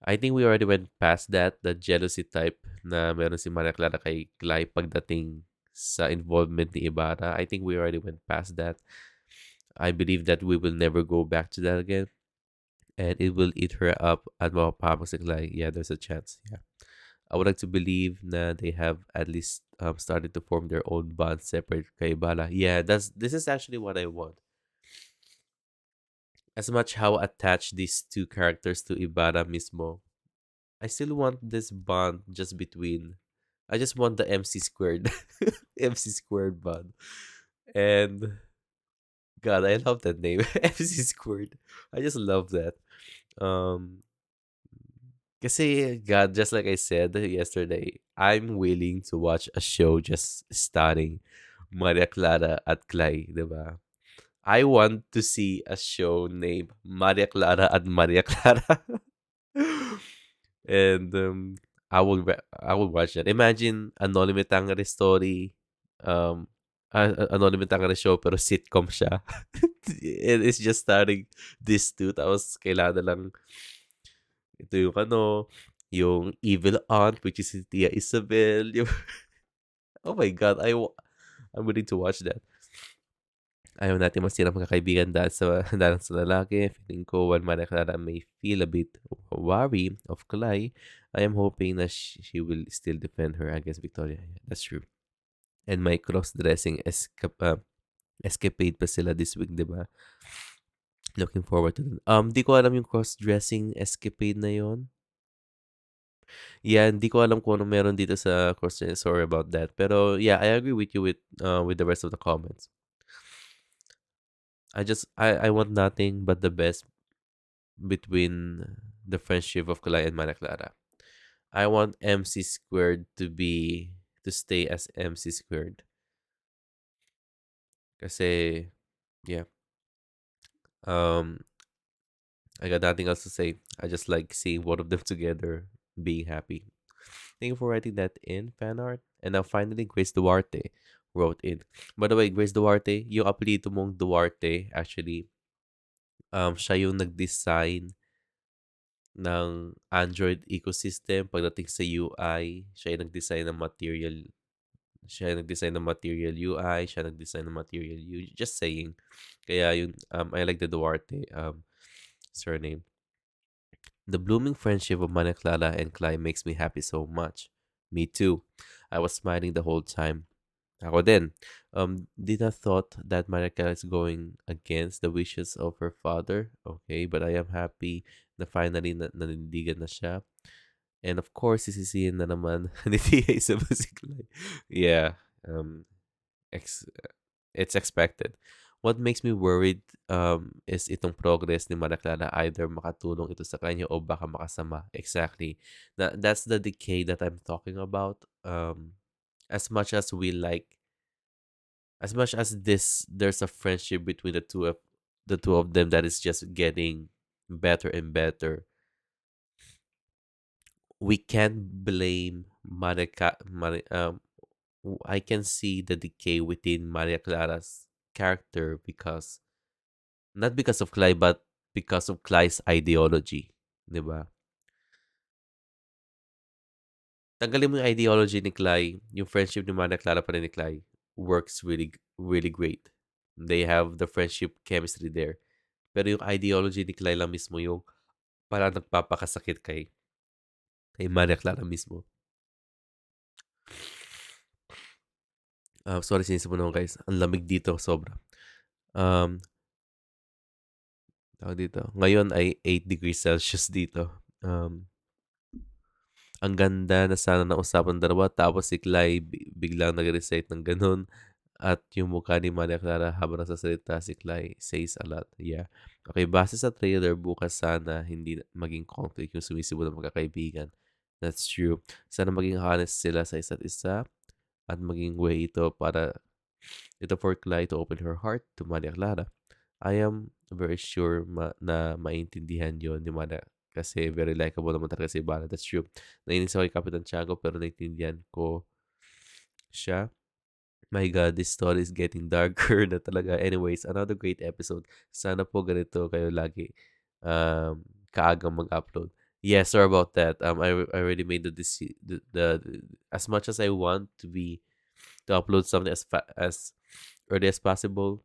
I think we already went past that, the jealousy type na meron si Maria Clara kay Clay pagdating sa involvement ni Ibarra. I think we already went past that. I believe that we will never go back to that again. And it will eat her up at mapapahamak si Clay. Yeah, there's a chance. Yeah. I would like to believe na they have at least started to form their own bond separate kay Ibarra. Yeah, this is actually what I want. As much how attached these two characters to Ibarra mismo, I still want this bond just between. I just want the MC squared, MC squared bond, and God, I love that name, MC squared. I just love that. Um, kasi God, just like I said yesterday, I'm willing to watch a show just starring Maria Clara at Clay, diba? I want to see a show named Maria Clara at Maria Clara. And I will watch that. Imagine Anonymous Tangere story, Anonymous Tangere show pero sitcom siya. It's just starting this two. Tapos kailangan na lang ito yung evil aunt which is si Tia Isabel. Oh my God, I'm willing to watch that. Ayaw natin masirang magkakaibigan dahil dahil sa lalaki. Feeling ko while Maria Clara may feel a bit wary of Clay, I am hoping that she will still defend her against Victoria. Yeah, that's true. And may cross-dressing escapade pa sila this week, di ba? Looking forward to that. Di ko alam yung cross-dressing escapade na yon. Yeah, hindi ko alam kung ano meron dito sa cross-dressing. Sorry about that. Pero yeah, I agree with you with the rest of the comments. I want nothing but the best between the friendship of Kalay and Maria Clara. I want MC squared to stay as MC squared. Kasi yeah. I got nothing else to say. I just like seeing both of them together being happy. Thank you for writing that in, fan art. And now finally, Grace Duarte wrote in. By the way, Grace Duarte, yung apelyido mong Duarte, actually, siya yung nag-design ng Android ecosystem pagdating sa UI. Siya yung nag-design ng material. Siya yung nag-design ng material UI. Siya nag-design ng material UI. Just saying. Kaya yung, I like the Duarte surname. The blooming friendship of Maria Clara and Clay makes me happy so much. Me too. I was smiling the whole time. Ako din. Did not thought that Maria Clara is going against the wishes of her father. Okay, but I am happy na finally nanindigan na siya. And of course, sisisihin na naman ni Tia Isabel si Clay. Yeah. It's expected. What makes me worried is itong progress ni Maria Clara, either makatulong ito sa kanya o baka makasama. Exactly. That's the decay that I'm talking about. As much as there's a friendship between the two of them that is just getting better and better. we can't blame I can see the decay within Maria Clara's character because not because of Clay but because of Clay's ideology, 'di ba? Tanggalin mo yung ideology ni Clay, yung friendship ni Maria Clara pa rin ni Clay works really great. They have the friendship chemistry there. Pero yung ideology ni Clay lang mismo yung parang nagpapakasakit kay Maria Clara mismo. Sorry, sinisip mo naman guys. Ang lamig dito, sobra. Um, tawag dito. Ngayon ay 8 degrees Celsius dito. Ang ganda na sana ng usapan ng dalawa. Tapos si Clay biglang nag-recite ng ganun. At yung mukha ni Maria Clara habang nagsasalita si Clay says a lot. Yeah. Okay, base sa trailer, bukas sana hindi maging conflict yung sumisibo ng magkakaibigan. That's true. Sana maging honest sila sa isa't isa at maging way ito for Clay to open her heart to Maria Clara. I am very sure na maintindihan yon ni Maria kasi very likable naman talaga si Ibarra. That's true. Nainis ako kay Kapitan Tiago pero naintindihan ko siya. My God, this story is getting darker na talaga. Anyways, another great episode. Sana po ganito kayo lagi kaagang mag-upload. Yeah, sorry about that. I already made the as much as I want to upload something as early as possible.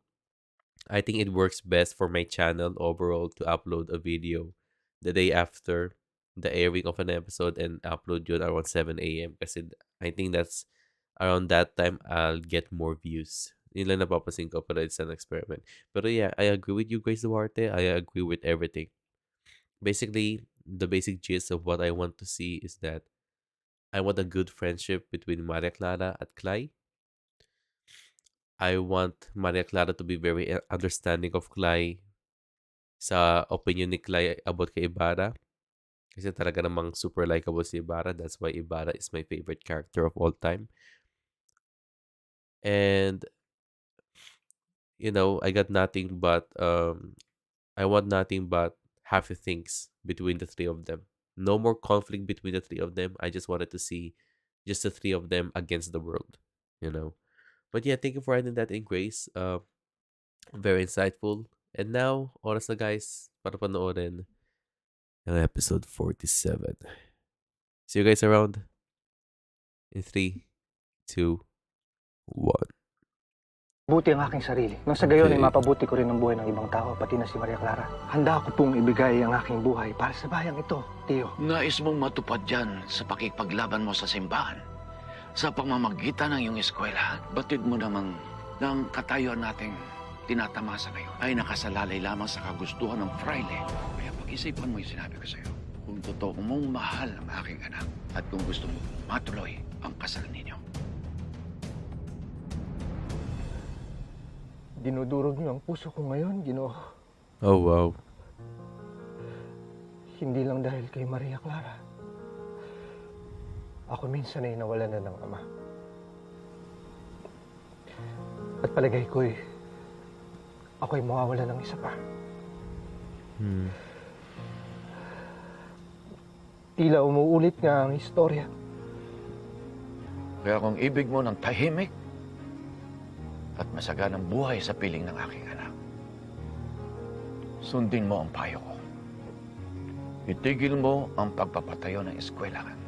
I think it works best for my channel overall to upload a video the day after the airing of an episode and upload yun around 7 a.m. Kasi I think that's around that time I'll get more views. Yun lang napapansin ko pero it's an experiment. Pero yeah, I agree with you Grace Duarte. I agree with everything. Basically, the basic gist of what I want to see is that I want a good friendship between Maria Clara at Clay. I want Maria Clara to be very understanding of Clay sa opinion ni Clay about kay Ibarra. Kasi talaga namang super likable si Ibarra. That's why Ibarra is my favorite character of all time. And, I got nothing but, I want nothing but happy things between the three of them. No more conflict between the three of them. I just wanted to see just the three of them against the world, you know. But yeah, thank you for adding that in, Grace. Very insightful. And now, oras na guys para panoorin ang episode 47. See you guys around in 3, 2, 1. Buti ang aking sarili. Nang sa gayon ay Okay. mapabuti ko rin ang buhay ng ibang tao, pati na si Maria Clara. Handa ko pong ibigay ang aking buhay para sa bayang ito, Tio. Nais mong matupad yan sa pakikipaglaban mo sa simbahan. Sa pamamagitan ng iyong eskwela, batid mo namang ng katayuan nating tinatamasa ngayon ay nakasalalay lamang sa kagustuhan ng fraile. Kaya pag-isipan mo yung sinabi ko sa iyo. Kung totoo mong mahal ang aking anak at kung gusto mo matuloy ang kasal ninyo. Dinudurog niyo ang puso ko ngayon, Ginoo. Oh, wow. Hindi lang dahil kay Maria Clara. Ako minsan ay nawalan na ng ama. At palagay ko'y ako'y mawawala ng isa pa. Tila umuulit nga ang istorya. Kaya kung ibig mo ng tahimik at masaganang buhay sa piling ng aking anak, sundin mo ang payo ko. Itigil mo ang pagpapatayo ng eskwelahan.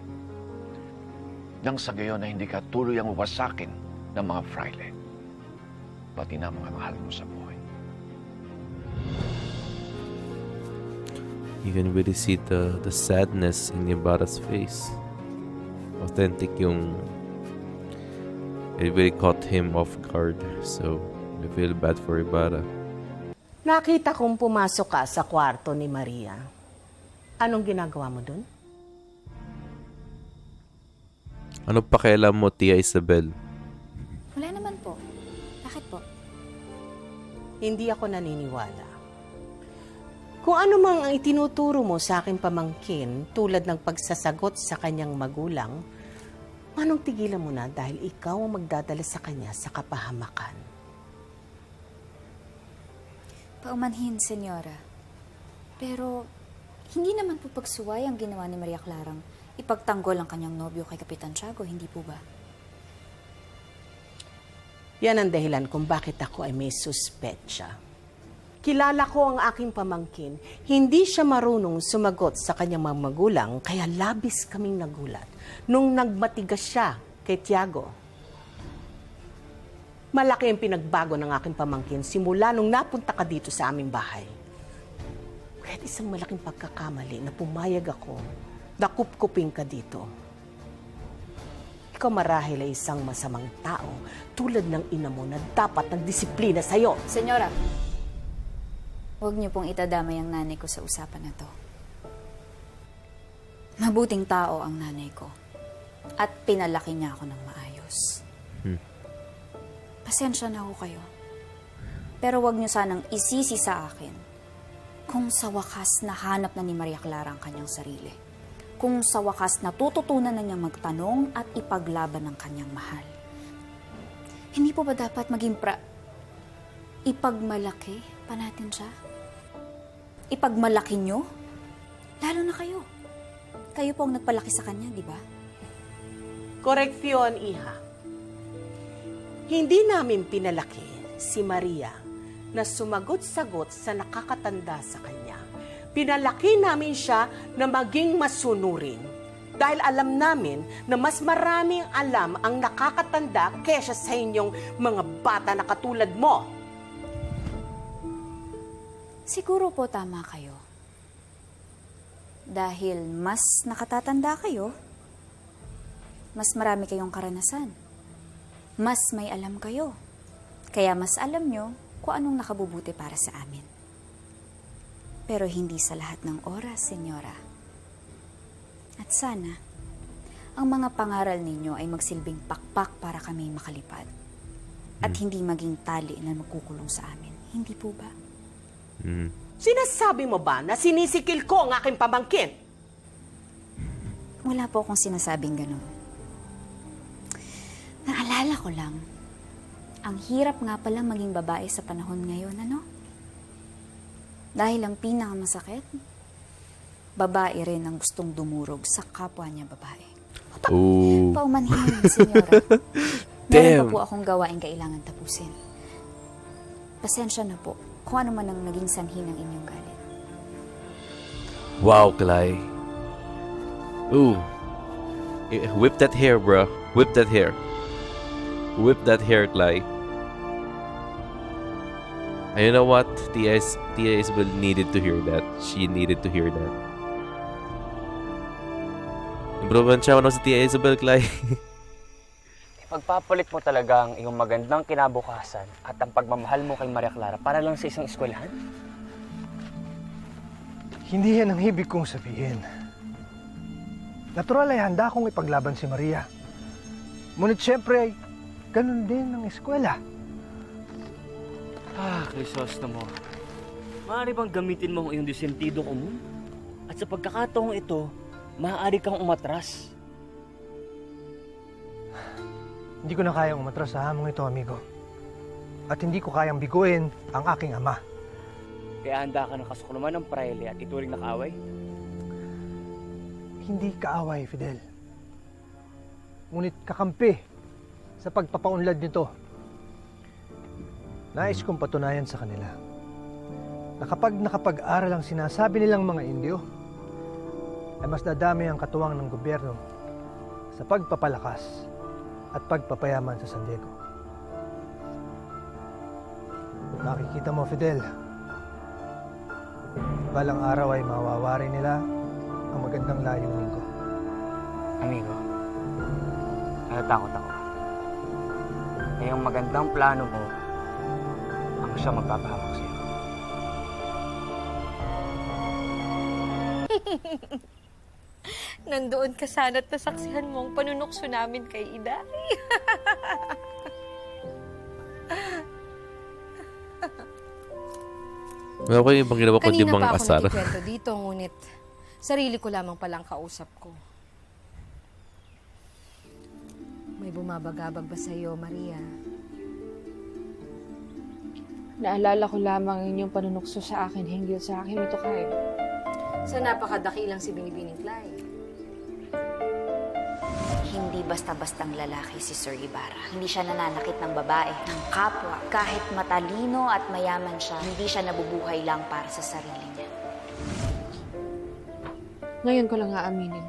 Nang sa gayon na hindi ka tuluyang wasakin ng mga fraile, pati na mga mahal mo sa buhay. You can really see the sadness in Ibarra's face. Authentic yung... It really caught him off guard. So, I feel bad for Ibarra. Nakita kong pumasok ka sa kwarto ni Maria. Anong ginagawa mo dun? Ano pakialam mo, Tia Isabel? Wala naman po. Bakit po? Hindi ako naniniwala. Kung ano mang ang itinuturo mo sa aking pamangkin tulad ng pagsasagot sa kanyang magulang, manong tigilan mo na dahil ikaw ang magdadala sa kanya sa kapahamakan. Paumanhin, senyora. Pero, hindi naman po pagsuway ang ginawa ni Maria Clarang ipagtanggol ang kanyang nobyo kay Kapitan Tiago, hindi po ba? Yan ang dahilan kung bakit ako ay may suspetsya. Kilala ko ang aking pamangkin. Hindi siya marunong sumagot sa kanyang mga magulang, kaya labis kaming nagulat nung nagmatigas siya kay Tiago. Malaki ang pinagbago ng aking pamangkin simula nung napunta ka dito sa aming bahay. Kahit isang malaking pagkakamali na pumayag ako, nakupkupin ka dito. Ikaw marahil ay isang masamang tao tulad ng ina mo na dapat nagdisiplina sa'yo. Senyora, huwag niyo pong itadamay ang nanay ko sa usapan na to. Mabuting tao ang nanay ko at pinalaki niya ako ng maayos. Pasensya na ho kayo. Pero huwag niyo sanang isisi sa akin kung sa wakas nahanap na ni Maria Clara ang kanyang sarili. Kung sa wakas natututunan na niyang magtanong at ipaglaban ng kanyang mahal. Hindi po ba dapat maging ipagmalaki pa natin siya? Ipagmalaki niyo? Lalo na kayo. Kayo po ang nagpalaki sa kanya, di ba? Koreksyon, Iha. Hindi namin pinalaki si Maria na sumagot-sagot sa nakakatanda sa kanya. Pinalaki namin siya na maging masunurin dahil alam namin na mas maraming alam ang nakakatanda kesa sa inyong mga bata na katulad mo. Siguro po tama kayo. Dahil mas nakatatanda kayo, mas marami kayong karanasan. Mas may alam kayo. Kaya mas alam nyo kung anong nakabubuti para sa amin. Pero hindi sa lahat ng oras, senyora. At sana, ang mga pangaral ninyo ay magsilbing pakpak para kami makalipad. At hindi maging tali na magkukulong sa amin. Hindi po ba? Sinasabi mo ba na sinisikil ko ang aking pamangkin? Wala po akong sinasabing ganun. Naalala ko lang, ang hirap nga pala maging babae sa panahon ngayon, ano? Dahil ang pinakamasakit, babae rin ang gustong dumurog sa kapwa niya babae. Oh. Paumanhin, senyora. Meron pa po akong gawain kailangan tapusin. Pasensya na po kung ano man ang naging sanhi ng inyong galit. Wow, Clay. Ooh. Whip that hair, bro. Whip that hair. Whip that hair, Clay. And you know what? Tia Isabel needed to hear that. She needed to hear that. Improvement siya si Tia Isabel, Clay. Pagpapalit mo talaga ang iyong magandang kinabukasan at ang pagmamahal mo kay Maria Clara para lang sa isang eskwelahan? Hindi yan ang ibig kong sabihin. Natural ay handa akong ipaglaban si Maria. Ngunit syempre ay ganun din ang eskwela. Crisostomo. Maaari bang gamitin mo ang iyong disentido komún? At sa pagkakataong ito, maaari kang umatras. Hindi ko na kayang umatras sa hamong ito, amigo. At hindi ko kayang biguin ang aking ama. Kaya handa ka ng kasukluman ng praile at ituring na kaaway? Hindi kaaway, Fidel. Ngunit kakampi sa pagpapaunlad nito. Nais kong patunayan sa kanila na kapag nakapag-aral ang sinasabi nilang mga Indio, ay mas dadami ang katuwang ng gobyerno sa pagpapalakas at pagpapayaman sa San Diego. Makikita mo, Fidel, balang araw ay mawawari nila ang magandang layunin ko. Amigo, natatakot ako. Ngayong magandang plano mo, ako siya magpapahawak sa'yo. Nandoon ka sana at nasaksihan mo ang panunukso namin kay Iday. Wala ko yung ibang ginawa kundi Kanina mga pa ako asar. nagkikwento dito, ngunit sarili ko lamang palang kausap ko. May bumabagabag ba sa'yo, Maria? Naalala ko lamang ang inyong panunukso sa akin hinggil sa akin ito kayo. Sa napakadakilang si Binibining Clay. Hindi basta-bastang lalaki si Sir Ibarra. Hindi siya nananakit ng babae, ng kapwa. Kahit matalino at mayaman siya, hindi siya nabubuhay lang para sa sarili niya. Ngayon ko lang aaminin.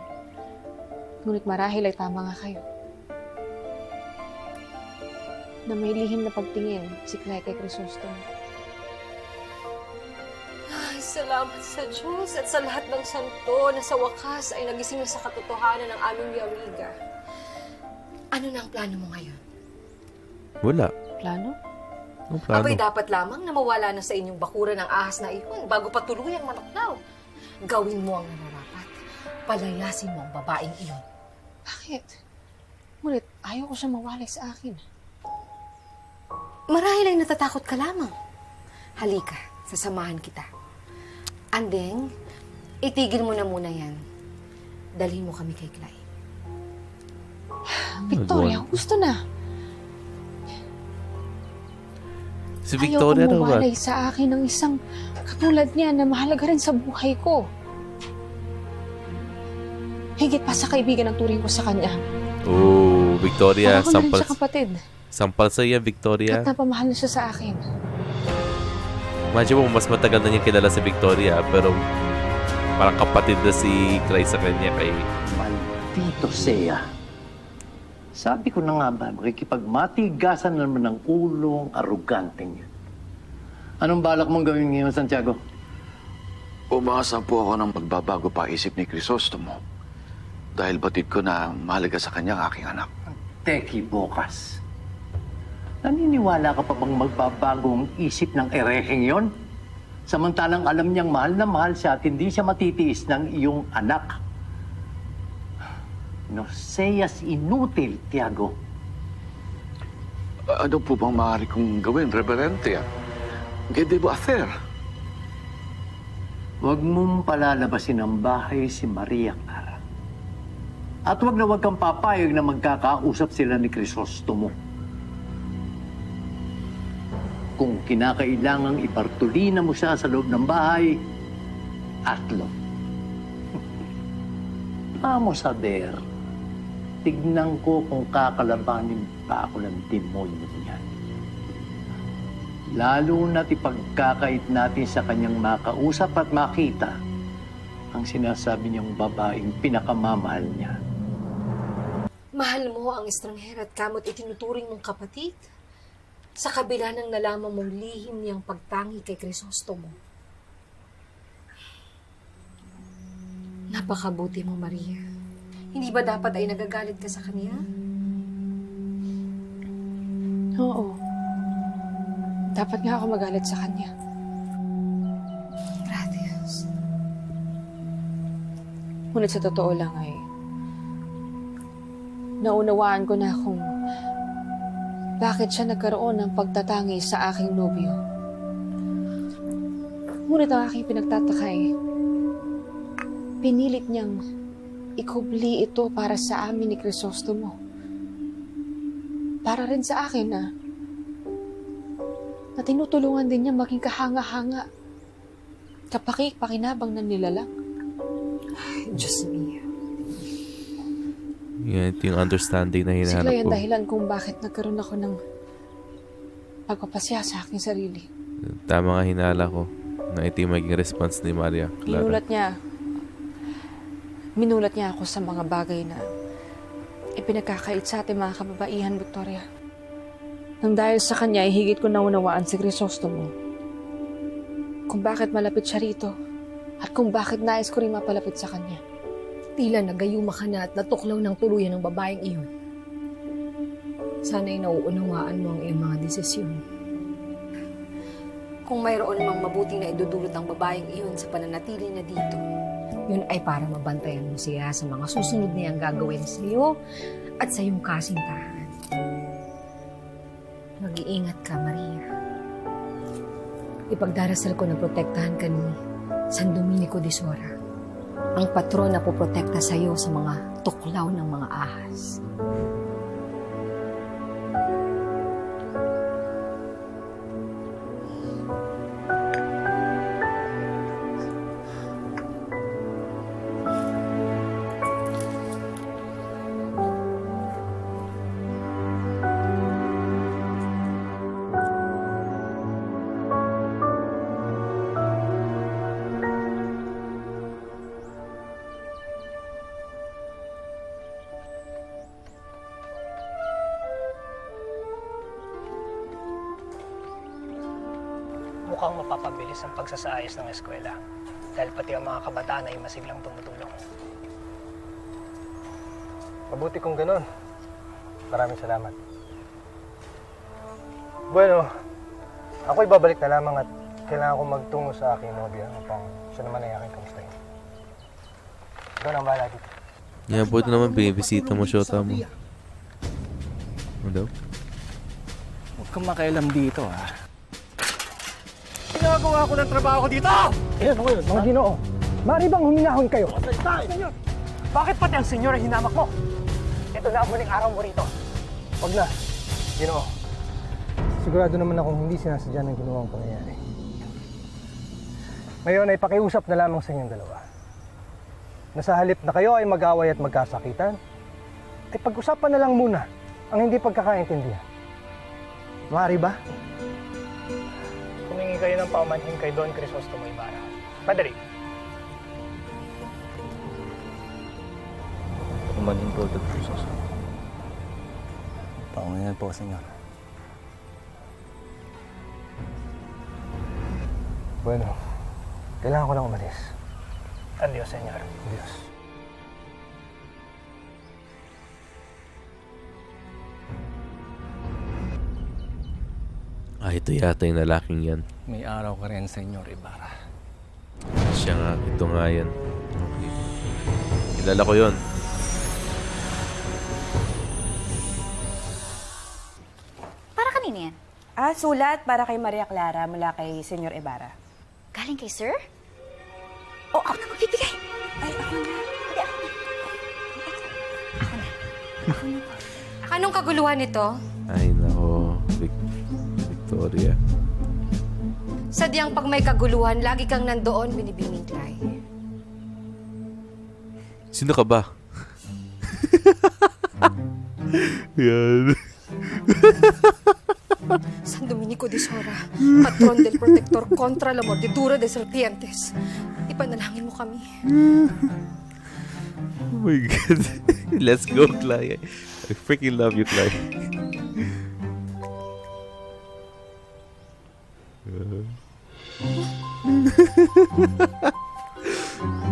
Ngunit marahil ay tama nga kayo. Na may lihim na pagtingin si Clara kay Crisostomo. Ay, salamat sa Diyos at sa lahat ng santo na sa wakas ay nagising na sa katotohanan ng aming amiga. Ano na ang plano mo ngayon? Wala. Plano? Anong plano? Abay, dapat lamang na mawala na sa inyong bakuran ang ahas na iyon bago pa tuluyang manaklaw. Gawin mo ang nararapat. Palayasin mo ang babaeng iyon. Bakit? Ngunit ayaw ko siya mawalay sa akin. Marahil ay natatakot ka lamang. Halika, sasamahan kita. Andeng, itigil mo na muna yan. Dalhin mo kami kay Clay. Victoria, gusto na. Si Ayaw Victoria kong daw ba? mawalay sa akin ng isang katulad niya na mahalaga rin sa buhay ko. Higit pa sa kaibigan ang turing ko sa kanya. Oh, Victoria, Para ko na rin sampal, siya kapatid. sampal sa iya, Victoria. At napamahal na siya sa akin. Imagine mo, mas matagal na niya kilala si Victoria, pero parang kapatid na si Cry sa kanya kay... Maldito Sea. Sabi ko na nga ba, makikipagmatigasan naman ng ulong arugante niya. Anong balak mong gawin ngayon, Santiago? Umasa po ako ng pagbabago pa isip ni Crisostomo. Dahil batid ko na mahalaga sa kanya ang aking anak. Teki Bokas. Naniniwala ka pa bang magbabago ang isip ng ereheng yon? Samantalang alam niyang mahal na mahal siya at hindi siya matitiis ng iyong anak. No seas inutil, Tiago. Ano po bang maaari kong gawin, Reverente? ¿Qué debo hacer? Huwag mong palalabasin ang bahay si Maria Clara. At huwag na huwag kang papayag na magkakausap sila ni Crisostomo. Kung kinakailangang ipartulina mo siya sa loob ng bahay, atlo. Vamos a ver. Tignan ko kung kakalabanin pa ako ng demonyo niyan. Lalo na't ipagkakait natin sa kanyang makausap at makita ang sinasabi niyang babaeng pinakamamahal niya. Mahal mo ang estranghera at kamot itinuturing mong kapatid. Sa kabila ng nalaman mong lihim niyang pagtangi kay Crisostomo. Napakabuti mo, Maria. Hindi ba dapat ay nagagalit ka sa kanya? Oo. Dapat nga ako magalit sa kanya. Gracias. Ngunit sa totoo lang ay naunawaan ko na kung bakit siya nagkaroon ng pagtatangi sa aking nobyo. Ngunit ang aking pinagtataka ay pinilit niyang ikubli ito para sa amin ni Crisostomo. Para rin sa akin na tinutulungan din niya maging kahanga-hanga. Kapaki-pakinabang na nilalang. Ay, Diyos mio. Yan, ito yung understanding na Si hinahanap Clay ang ko. dahilan kung bakit nagkaroon ako ng pagpapasya sa aking sarili. Tama nga hinala ko na ito yung maging response ni Maria Clara. Minulat niya ako sa mga bagay na ipinagkakait sa ating mga kababaihan, Victoria. Nang dahil sa kanya, ay higit ko naunawaan si Crisostomo. Kung bakit malapit siya rito at kung bakit nais ko rin mapalapit sa kanya. Tila nagayuma ka na at natuklaw ng tuluyan ng babaeng iyon. Sana'y nauunawaan mo ang iyong mga desisyon. Kung mayroon mang mabuting na idudulot ang babaeng iyon sa pananatili niya dito, yun ay para mabantayan mo siya sa mga susunod niyang gagawin sa iyo at sa iyong kasintahan. Mag-iingat ka, Maria. Ipagdarasal ko na protektahan ka ni San Dominico de Sora, ang patron na poprotekta sa iyo sa mga tuklaw ng mga ahas. namang mapapabilis ang pagsasaayos ng eskwela. Dahil pati ang mga kabataan ay masiglang tumutulong. Mabuti kung ganun. Maraming salamat. Bueno, ako'y babalik na lamang at kailangan ko magtungo sa aking nobya upang siya naman ay aking kamustahin. Ikaw na ang bahala dito. Yeah, buti naman binibisita mo Shota mo. Ano? Huwag kang makialam dito, ha? Ginagawa ko ng trabaho ko dito! Ilan ako yun, mga ginoo? Mari bang huminahon kayo? Senyor! Bakit pati ang senyor ay hinamak mo? Ito na ang huling araw mo rito. Huwag na, ginoo. Sigurado naman akong hindi sinasadya ng ginawang pangyayari. Ngayon ay pakiusap na lamang sa inyong dalawa. Na sa halip na kayo ay mag-away at magkasakitan, ay pag-usapan na lang muna ang hindi pagkakaintindihan. Maaari ba? Humingi kayo ng paumanhin kay Don Crisostomo Ibarra. Madali. Umanin po, Dr. Crisostomo. Paungayan po, senyor. Bueno, kailangan ko lang umalis. Adios, senyor. Adios. Ito yata yung lalaking yan. May araw ka rin, senyor Ibarra. Siya nga, ito nga yan. Okay. Kilala ko yun. Para kanina yan? Sulat para kay Maria Clara mula kay Senyor Ibarra. Galing kay sir? O, ako na magbibigay. Ay, ako na. Hindi, ako na. Ako na. Ako na. Anong kaguluhan nito? Ay, nako. Victoria. Sadyang pag may kaguluhan, lagi kang nandoon, binibining Clay. Sino ka ba? Yan. San Dominico de Sora, patron del protector contra la mordidura de serpientes. Ipanalangin mo kami. Oh my God. Let's go, Clara. I freaking love you, Clara.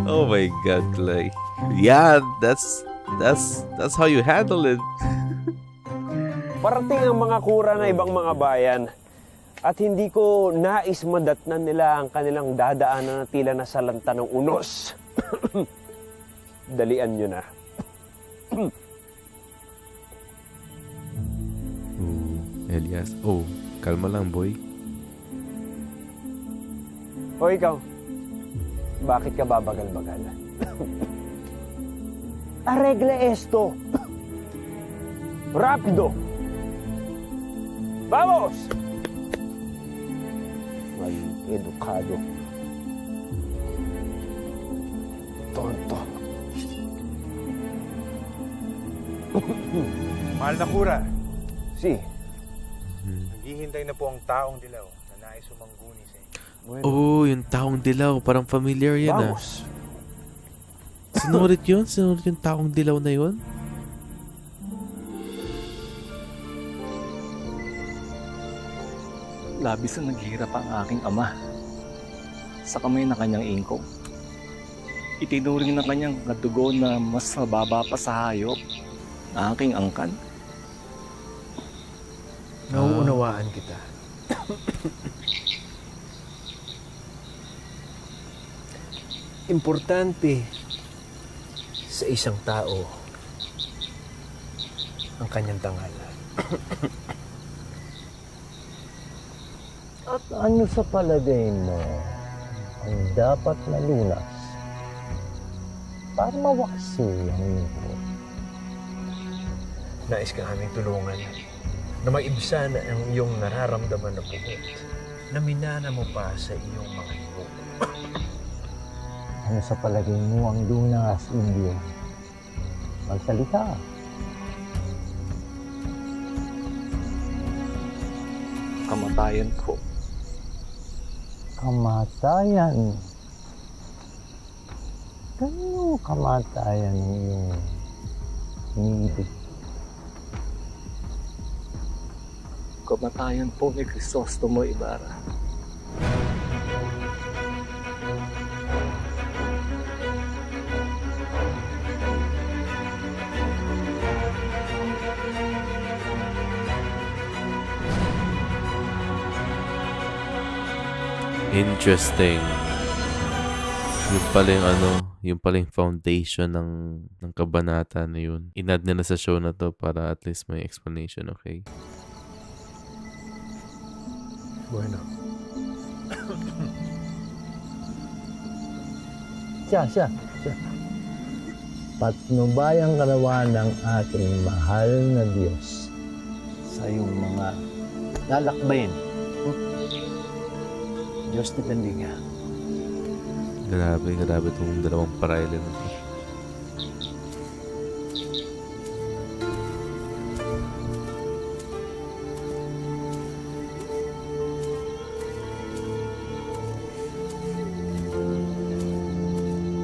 Oh my God, Clay. Yeah, that's how you handle it. Parating ang mga kura na ibang mga bayan at hindi ko nais madatnan nila ang kanilang dadaanan na tila na salanta ng unos. Dalian nyo na. Elias. Oh, kalma lang, boy. O ikaw, bakit ka babagal-bagal? Arregle esto. Rapido. Vamos! May edukado. Tonto. Mahal na kura, Si. naghihintay na po ang taong dilaw na nais sumangguni sa inyo. Bueno. Oh, yung taong dilaw. Parang familiar yan, ah. Vamos. Sinurit yun? Sinurit yung taong dilaw na yun? Labis na naghihirap ang aking ama sa kamay ng kanyang ingkong. Itinuring ng kanyang dugo na mas mababa pa sa hayop na aking angkan. Nauunawaan kita. Importante sa isang tao ang kanyang tangal. At ano sa palagay mo ang dapat na lunas para mawaksi ang iyong Nais ka aming tulungan na maibsan ang iyong nararamdaman na puot na minana mo pa sa iyong mga hipo. ano sa palagay mo ang lunas, Indio? Magsalita. Kamatayan ko. Kamatayan. Ganong kamatayan ang iyong iniibig? Kamatayan po ni Crisostomo Ibarra. Interesting. Yung pala yung yung pala yung foundation ng kabanata na yun. Inad nila sa show na to para at least may explanation, okay? Bueno. Siya. Patnubayang karawan ng ating mahal na Diyos sa iyong mga lalakbayin. Diyos na tandinga. Grabe itong dalawang parailan na to.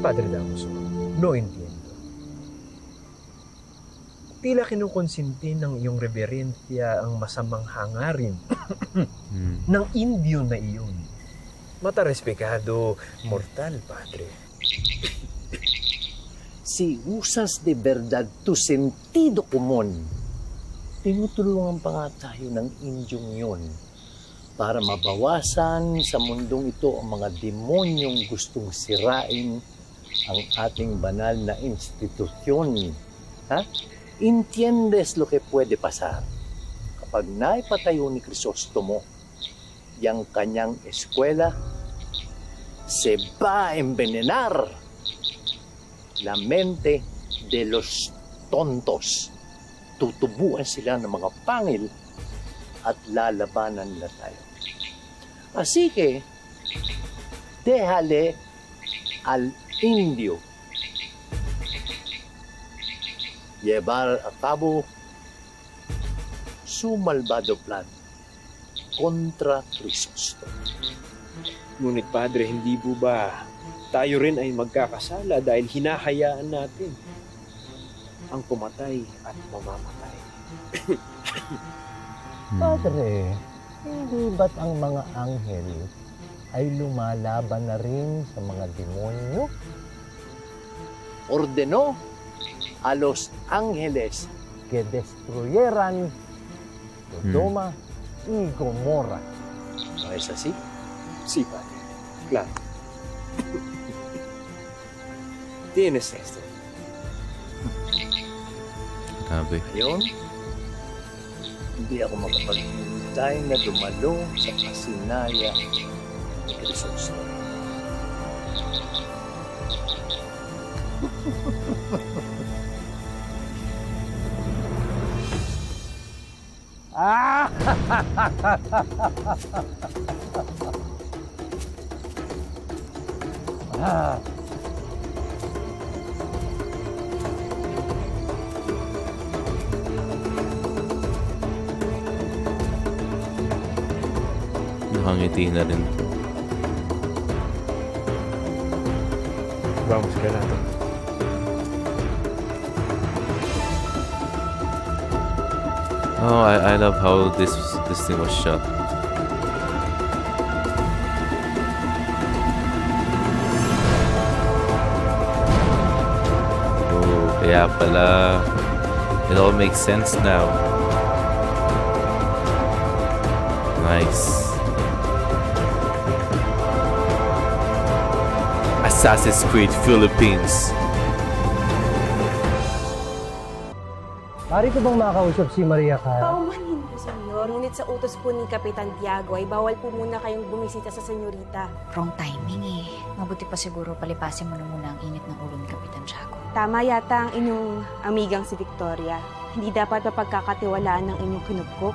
Padre Damaso, no entiendo. Tila kinukonsinti ng iyong reverensya ang masamang hangarin ng Indio na iyon. Matarespekado, mortal, Padre. Si usas de verdad to sentido común. Tinutulungan pa nga tayo ng Indyong yun para mabawasan sa mundong ito ang mga demonyong gustong sirain ang ating banal na institusyon. Ha? Entiendes lo que puede pasar kapag naipatayo ni Crisostomo yang kanyang eskwela, se va a envenenar la mente de los tontos. Tutubuan sila ng mga pangil at lalabanan nila tayo. Así que, déjale al indio llevar a cabo su malvado plan contra Crisostomo. Ngunit Padre, hindi po ba tayo rin ay magkakasala dahil hinahayaan natin ang pumatay at mamamatay? Padre, hindi ba't ang mga anghel ay lumalaban na rin sa mga demonyo? Ordenó a los ángeles que destruyeran Sodoma y Gomorra. ¿No es así? Sí, Padre. Claro. Tienes esto. Grabe. Ngayon, hindi ako makapaghintay na dumalo sa kasinaya ni Crisostomo. Nakangiti na rin to. Vamos ka natin. Oh, I love how this thing was shot. Oh, kaya pala. It all makes sense now. Nice. Assassin's Creed Philippines. Pari ko bang makausap si Maria Clara? Paumanhin po, senyor. Ngunit sa utos po ni Kapitan Tiago ay bawal po muna kayong bumisita sa senyorita. Wrong timing eh. Mabuti pa siguro palipasin mo na muna ang init ng ulo ni Kapitan Tiago. Tama yata ang inyong amigang si Victoria. Hindi dapat mapagkakatiwalaan ng inyong kinupkop.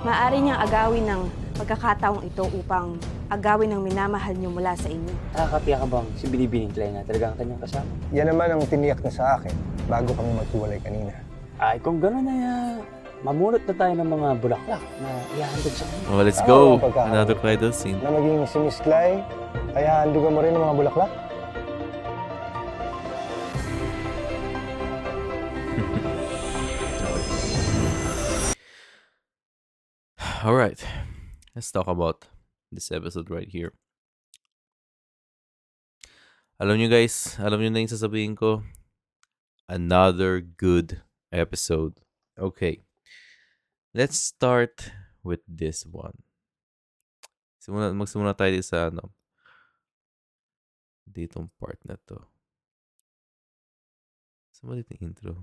Maaari niyang agawin ng pagkakataong ito upang agawin ng minamahal niyo mula sa inyo. Nakakatiyak ka bang si Binibining Clara na talagang kanyang kasama? Yan naman ang tiniyak na sa akin bago kami maghiwalay kanina. Ay, kung gano'n ay mamulot na tayo ng mga bulaklak na ihahandog sa kanya. Oh, let's Tama go. ang pagkakataon. Another Clyde scene. Na maging si Miss Clay, kaya handugan mo rin ang mga bulaklak? All right, let's talk about this episode right here. Alam nyo guys, alam nyo na yung sasabihin ko. Another good episode. Okay, let's start with this one. Magsimula tayo dito sa ano, ditong part na to. Saan ba dito yung intro?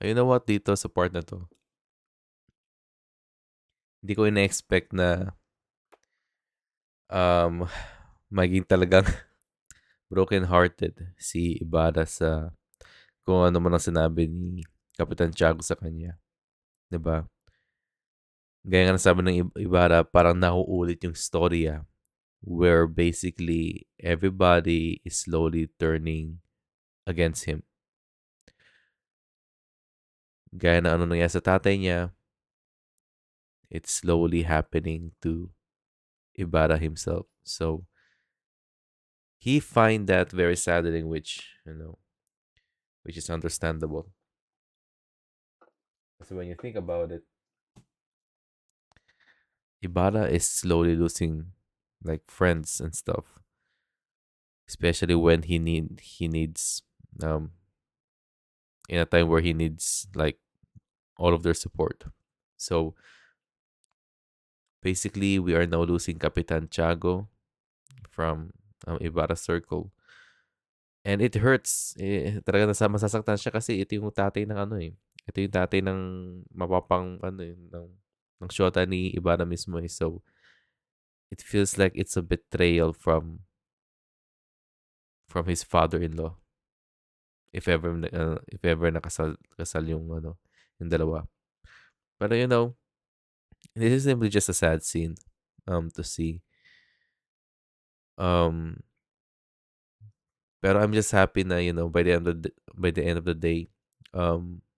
You know what, dito sa part na to, hindi ko ina-expect na maging talagang broken-hearted si Ibarra sa kung ano man ang sinabi ni Kapitan Tiago sa kanya. 'Di ba? Gaya nga ng sabi ng Ibarra, parang nauulit yung storya where basically everybody is slowly turning against him. Gaya na ano nangyari sa tatay niya, it's slowly happening to Ibarra himself. So, he find that very saddening, which is understandable. Kasi when you think about it, Ibarra is slowly losing like friends and stuff, especially when he needs in a time where he needs like all of their support. So basically, we are now losing Kapitan Tiago from Ibarra Circle. And it hurts. Talaga masasaktan siya kasi ito yung tatay ng ano eh. Ito yung tatay ng mapapang ano eh, ng shota ni Ibarra mismo eh. So, it feels like it's a betrayal from his father-in-law. If ever kasal yung yung dalawa. Pero this is simply just a sad scene to see. Pero I'm just happy na by the end of the day,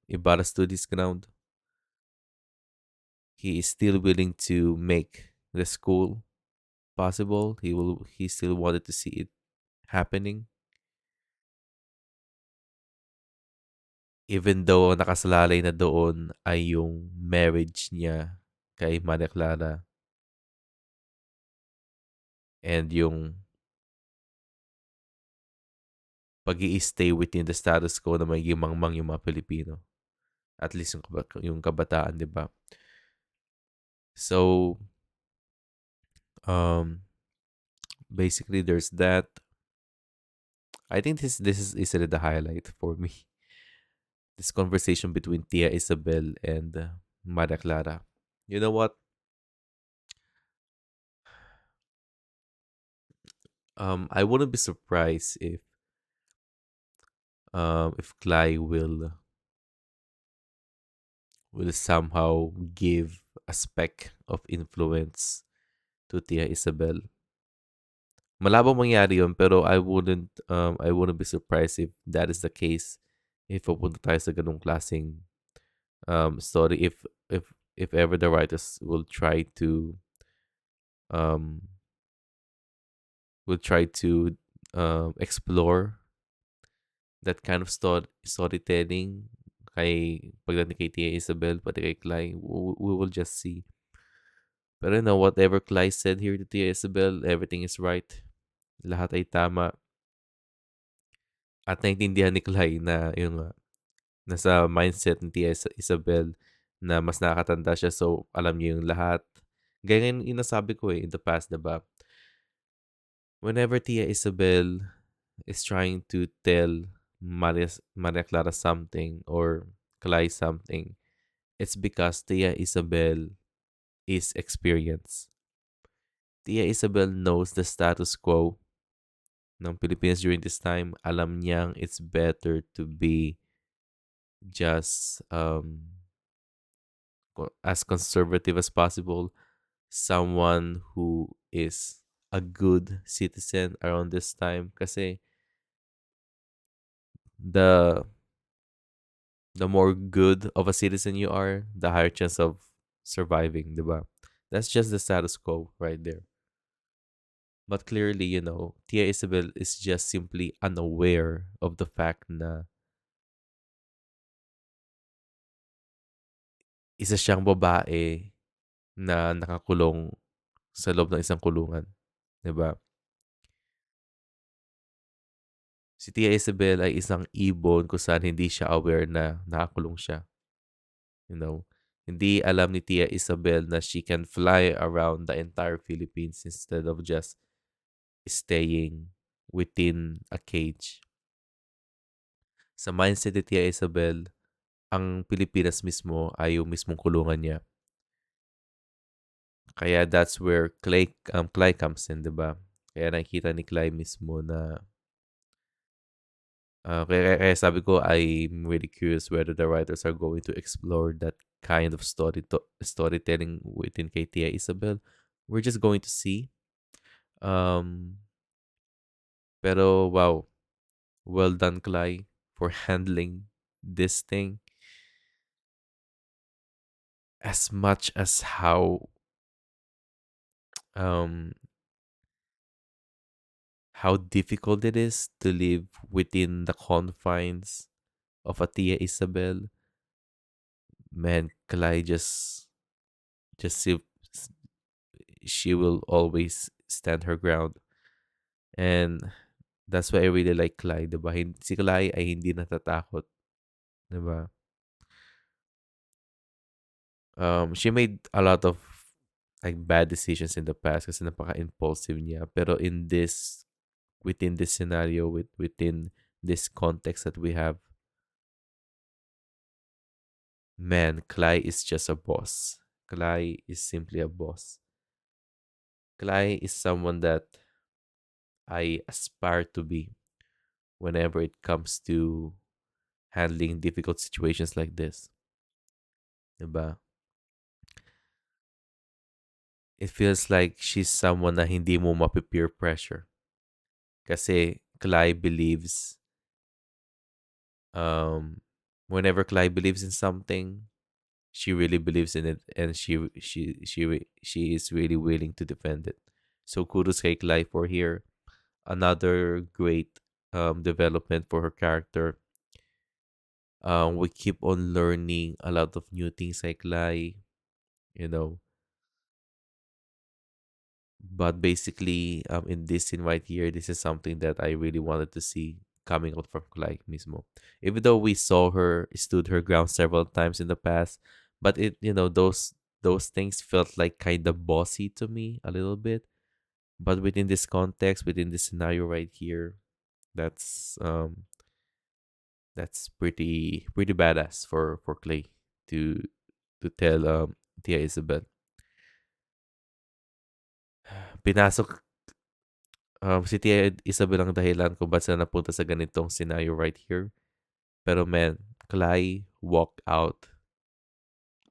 Ibarra stood his ground. He is still willing to make the school possible. He still wanted to see it happening. Even though nakasalalay na doon ay yung marriage niya kay Maria Clara and yung pag-i-stay within the status quo na magiging mangmang yung mga Pilipino. At least yung kabataan, di ba? So, basically there's that. I think this is easily the highlight for me. This conversation between Tia Isabel and Maria Clara. You know what? I wouldn't be surprised if Clay will somehow give a speck of influence to Tia Isabel. Malabo mangyari yun, pero I wouldn't be surprised if that is the case. If pupunta tayo sa ganung klaseng story, if ever the writers will try to explore that kind of storytelling pagdating kay Tia Isabel, pati kay Clay, we will just see. Pero whatever Clay said here to Tia Isabel, everything is right. Lahat ay tama. At naintindihan ni Clay na yung nasa mindset ni Tia Isabel na mas nakakatanda siya, so alam niya yung lahat. Gaya yung nasabi ko in the past, diba? Whenever Tia Isabel is trying to tell Maria Clara something or Clay something, it's because Tia Isabel is experienced. Tia Isabel knows the status quo ng Pilipinas during this time. Alam niyang it's better to be just as conservative as possible. Someone who is a good citizen around this time. Kasi the more good of a citizen you are, the higher chance of surviving, diba? That's just the status quo right there. But clearly, Tia Isabel is just simply unaware of the fact na isa siyang babae na nakakulong sa loob ng isang kulungan. Diba? Si Tia Isabel ay isang ibon kung saan hindi siya aware na nakakulong siya. You know, hindi alam ni Tia Isabel na she can fly around the entire Philippines instead of just staying within a cage. Sa mindset ni Tia Isabel, ang Pilipinas mismo ay yung mismong kulungan niya. Kaya that's where Clay comes in, di ba? Kaya nakikita ni Clay mismo na kaya sabi ko, I'm really curious whether the writers are going to explore that kind of storytelling within kay Tia Isabel. We're just going to see. Um, pero wow, well done, Clay, for handling this thing as much as um how difficult it is to live within the confines of a Tia Isabel. Man, Clay just si- she will always stand her ground. And that's why I really like Clay, diba? Si Clay ay hindi natatakot, diba? She made a lot of like bad decisions in the past kasi napaka-impulsive niya. Pero within this scenario, within this context that we have, man, Clay is just a boss. Clay is simply a boss. Clay is someone that I aspire to be whenever it comes to handling difficult situations like this. Diba? It feels like she's someone na hindi mo mapipeer pressure. Kasi Clyde believes, um, whenever Clyde believes in something, she really believes in it, and she is really willing to defend it. So kudos kay Clyde for here. Another great development for her character. We keep on learning a lot of new things like Clyde, you know. But basically, in this scene right here, this is something that I really wanted to see coming out from Kulai mismo. Even though we saw her stood her ground several times in the past, but those things felt like kind of bossy to me a little bit. But within this context, within this scenario right here, that's pretty badass for Clay to tell Tia Isabel. Pinasok si Tia Isabel ang dahilan kung ba't sila napunta sa ganitong scenario right here. Pero man, Clay walked out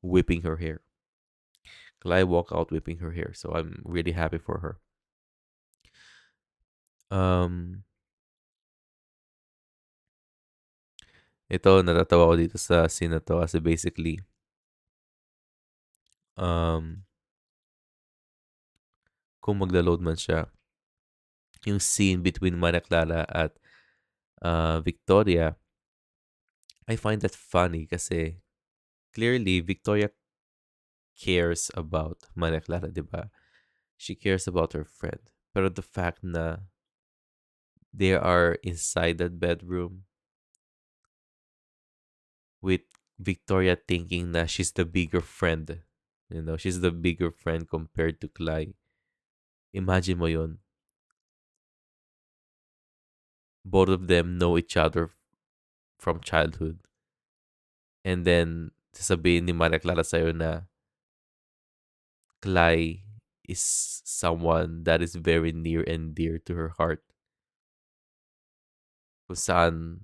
whipping her hair. Clay walked out whipping her hair. So I'm really happy for her. Ito, natatawa ko dito sa scene na to kasi basically, kung magla-load man siya, yung scene between Maria Clara at Victoria, I find that funny kasi clearly Victoria cares about Maria Clara, di ba? She cares about her friend. Pero the fact na they are inside that bedroom with Victoria thinking na she's the bigger friend. She's the bigger friend compared to Clay. Imagine mo yon. Both of them know each other from childhood. And then, sasabihin ni Maria Clara sa'yo na Clay is someone that is very near and dear to her heart. Kung saan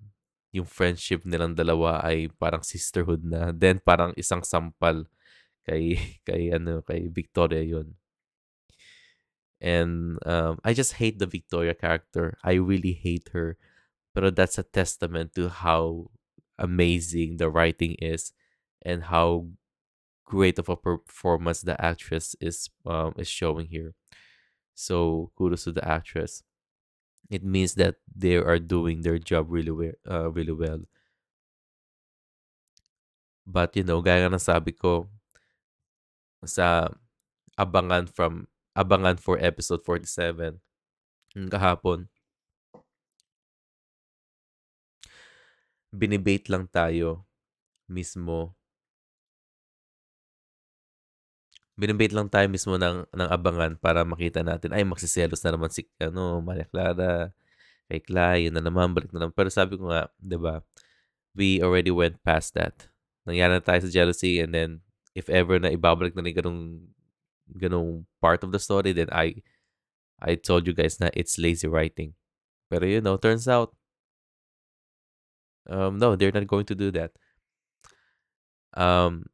yung friendship nilang dalawa ay parang sisterhood na. Then parang isang sampal kay kay Victoria yon. And I just hate the Victoria character. I really hate her. Pero that's a testament to how amazing the writing is and how great of a performance the actress is showing here. So kudos to the actress. It means that they are doing their job really well. But gaya ng sabi ko sa abangan for episode 47 kahapon, binibate lang tayo mismo Binibait lang tayo mismo ng abangan para makita natin, ay magsiselos na naman si Maria Clara kay Clay, yun na naman, balik na naman. Pero sabi ko nga, 'di ba? We already went past that. Nangyari na tayo sa jealousy, and then if ever na ibabalik na rin ganung part of the story, then I told you guys na it's lazy writing. Pero turns out no, they're not going to do that. Um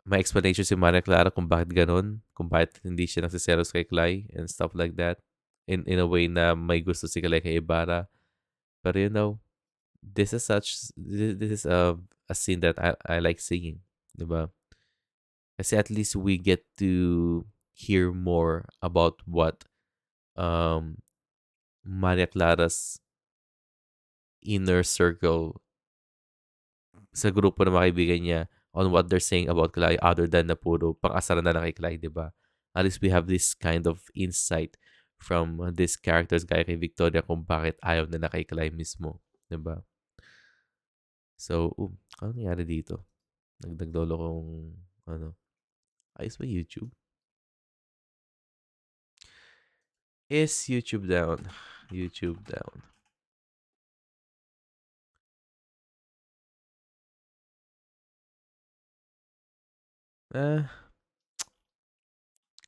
May explanation si Maria Clara kung bakit ganun, kung bakit hindi siya nagsiselos kay Clay and stuff like that. In a way na may gusto si Clay kay Ibarra. But this is a scene that I like seeing, 'di ba? Kasi at least we get to hear more about what um Maria Clara's inner circle sa grupo ng mga kaibigan niya on what they're saying about Clay, other than na puro pang-asaran na lang kay Clay, di ba? At least we have this kind of insight from these characters gaya kay Victoria kung bakit ayaw na kay Clay mismo, di ba? So, ano nangyari dito? Nagdagdolo kong, ayos ba YouTube? Is YouTube down? YouTube down.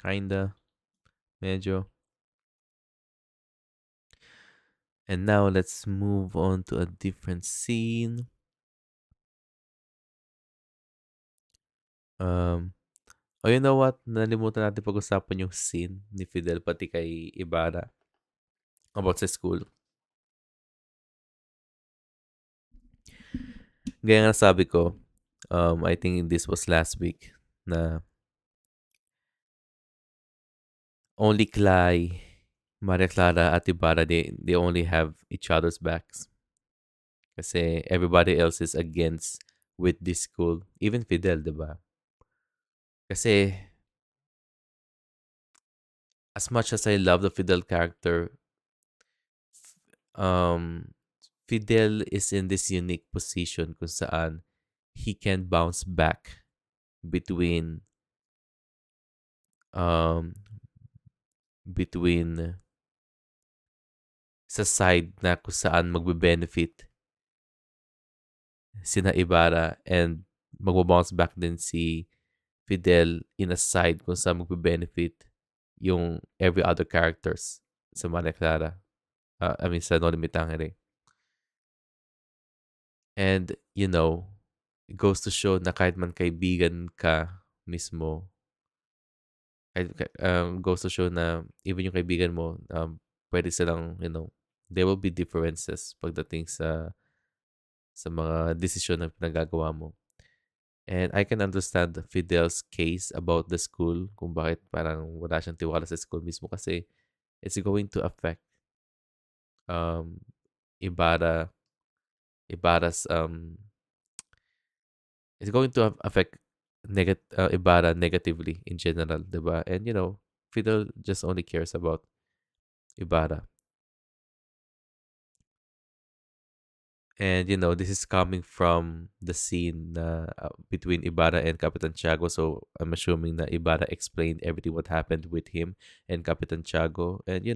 Kinda. Medyo. And now let's move on to a different scene. Oh, you know what? Nalimutan natin pag-usapan yung scene ni Fidel pati kay Ibarra about sa school. Gaya nga sabi ko, I think this was last week, na only Clay, Maria Clara at Ibarra, they only have each other's backs. Kasi everybody else is against with this school. Even Fidel, di ba? Kasi as much as I love the Fidel character, Fidel is in this unique position kung saan he can bounce back between sa side na kung saan magbe-benefit sina Ibarra, and magbo-bounce back din si Fidel in a side kung saan magbe-benefit yung every other characters sa Maria Clara. I mean, sa No Limit Tangere. And, it goes to show na kahit man kaibigan ka mismo, goes to show na even yung kaibigan mo, pwede silang, there will be differences pagdating sa mga desisyon na pinagagawa mo. And I can understand Fidel's case about the school, kung bakit parang wala siyang tiwala sa school mismo, kasi it's going to affect Ibarra's it's going to affect Ibarra negatively in general, diba? And Fidel just only cares about Ibarra. And this is coming from the scene between Ibarra and Capitan Tiago. So I'm assuming that Ibarra explained everything what happened with him and Capitan Tiago. And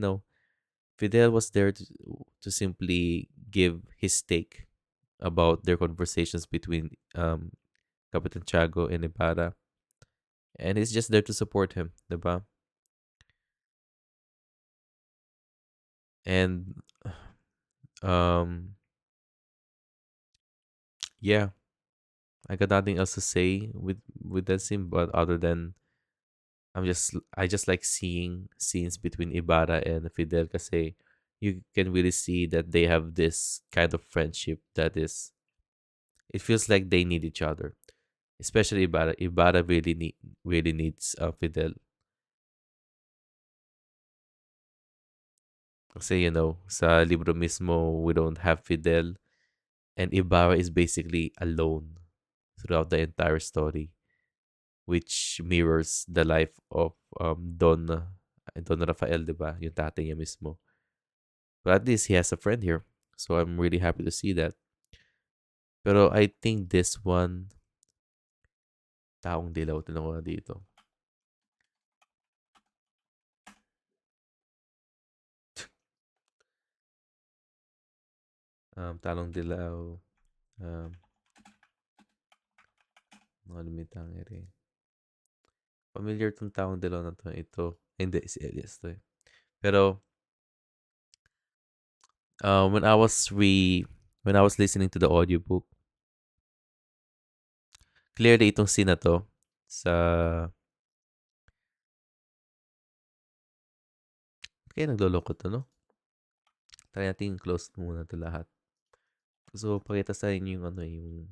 Fidel was there to simply give his take about their conversations between Capitan Tiago and Ibarra. And he's just there to support him, diba? And yeah, I got nothing else to say with that scene, but other than I just like seeing scenes between Ibarra and Fidel, kasi you can really see that they have this kind of friendship that is, it feels like they need each other. Especially Ibarra. Ibarra really needs Fidel. Kasi sa libro mismo, we don't have Fidel, and Ibarra is basically alone throughout the entire story, which mirrors the life of Don Rafael, diba? Yung tatay niya mismo. But at least he has a friend here. So I'm really happy to see that. Pero I think this one, Taong dilaw. Tinanong ko na dito. Talong dilaw. Mga lumitang ere. Familiar tong taong dilaw na to. Ito. Hindi, si Elias to eh. Pero, when I was listening to the audiobook, clearly itong scene na to sa kaya nagloloko to, no? Try natin close muna to lahat. So, pakita sa inyo yung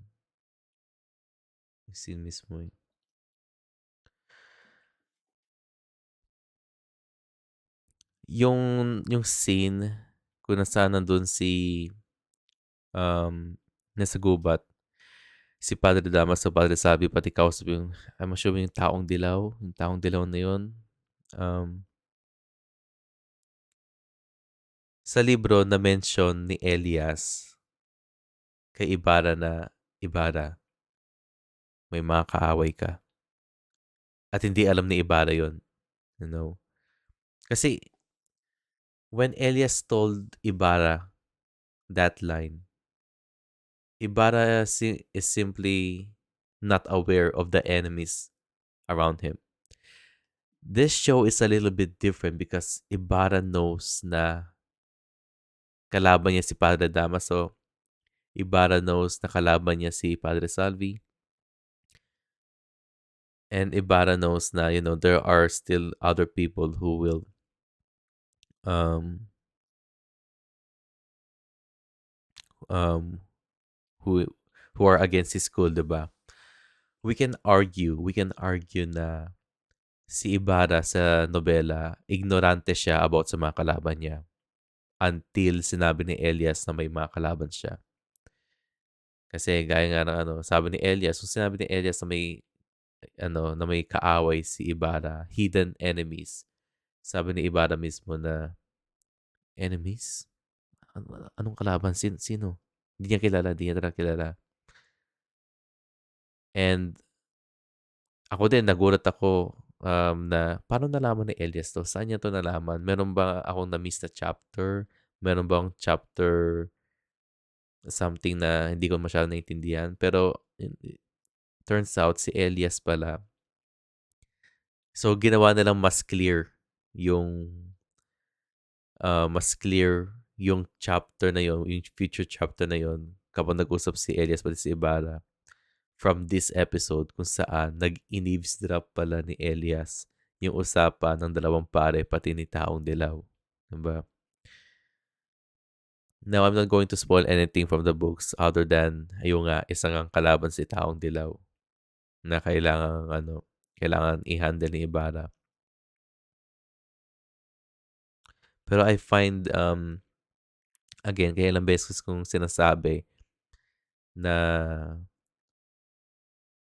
yung scene mismo eh. Yung scene kung nasaan nandun si nasa gubat, si Padre Damas sa Padre Sabi, pati kausap yung, I'm assuming yung taong dilaw na yun. Sa libro na mention ni Elias kay Ibarra na, Ibarra, may mga kaaway ka. At hindi alam ni Ibarra yun. You know? Kasi, when Elias told Ibarra that line, Ibarra is simply not aware of the enemies around him. This show is a little bit different because Ibarra knows na kalaban niya si Padre Damaso. Ibarra knows na kalaban niya si Padre Salvi. And Ibarra knows na, there are still other people who will um, who are against his school, diba? We can argue na si Ibarra sa nobela, ignorante siya about sa mga kalaban niya until sinabi ni Elias na may mga kalaban siya. Kasi gaya nga ng sabi ni Elias, kung sinabi ni Elias na may kaaway si Ibarra, hidden enemies. Sabi ni Ibarra mismo na, enemies? Anong kalaban? Sino? Hindi niya kilala, hindi niya talaga kilala. And ako din, nagulat ako na paano nalaman ni Elias to? Saan niya to nalaman? Meron ba akong na-miss na chapter? Meron bang chapter something na hindi ko masyadong naintindihan? Pero turns out si Elias pala. So ginawa nilang mas clear yung chapter na yun, yung future chapter na yun kapag nag-usap si Elias pati si Ibarra from this episode kung saan nag-in-eavesdrop pala ni Elias yung usapan ng dalawang pare pati ni Taong Dilaw. Diba? Now, I'm not going to spoil anything from the books other than yung isang ang kalaban si Taong Dilaw na kailangan i-handle ni Ibarra. Pero I find, again, kaya ilang beses kong sinasabi na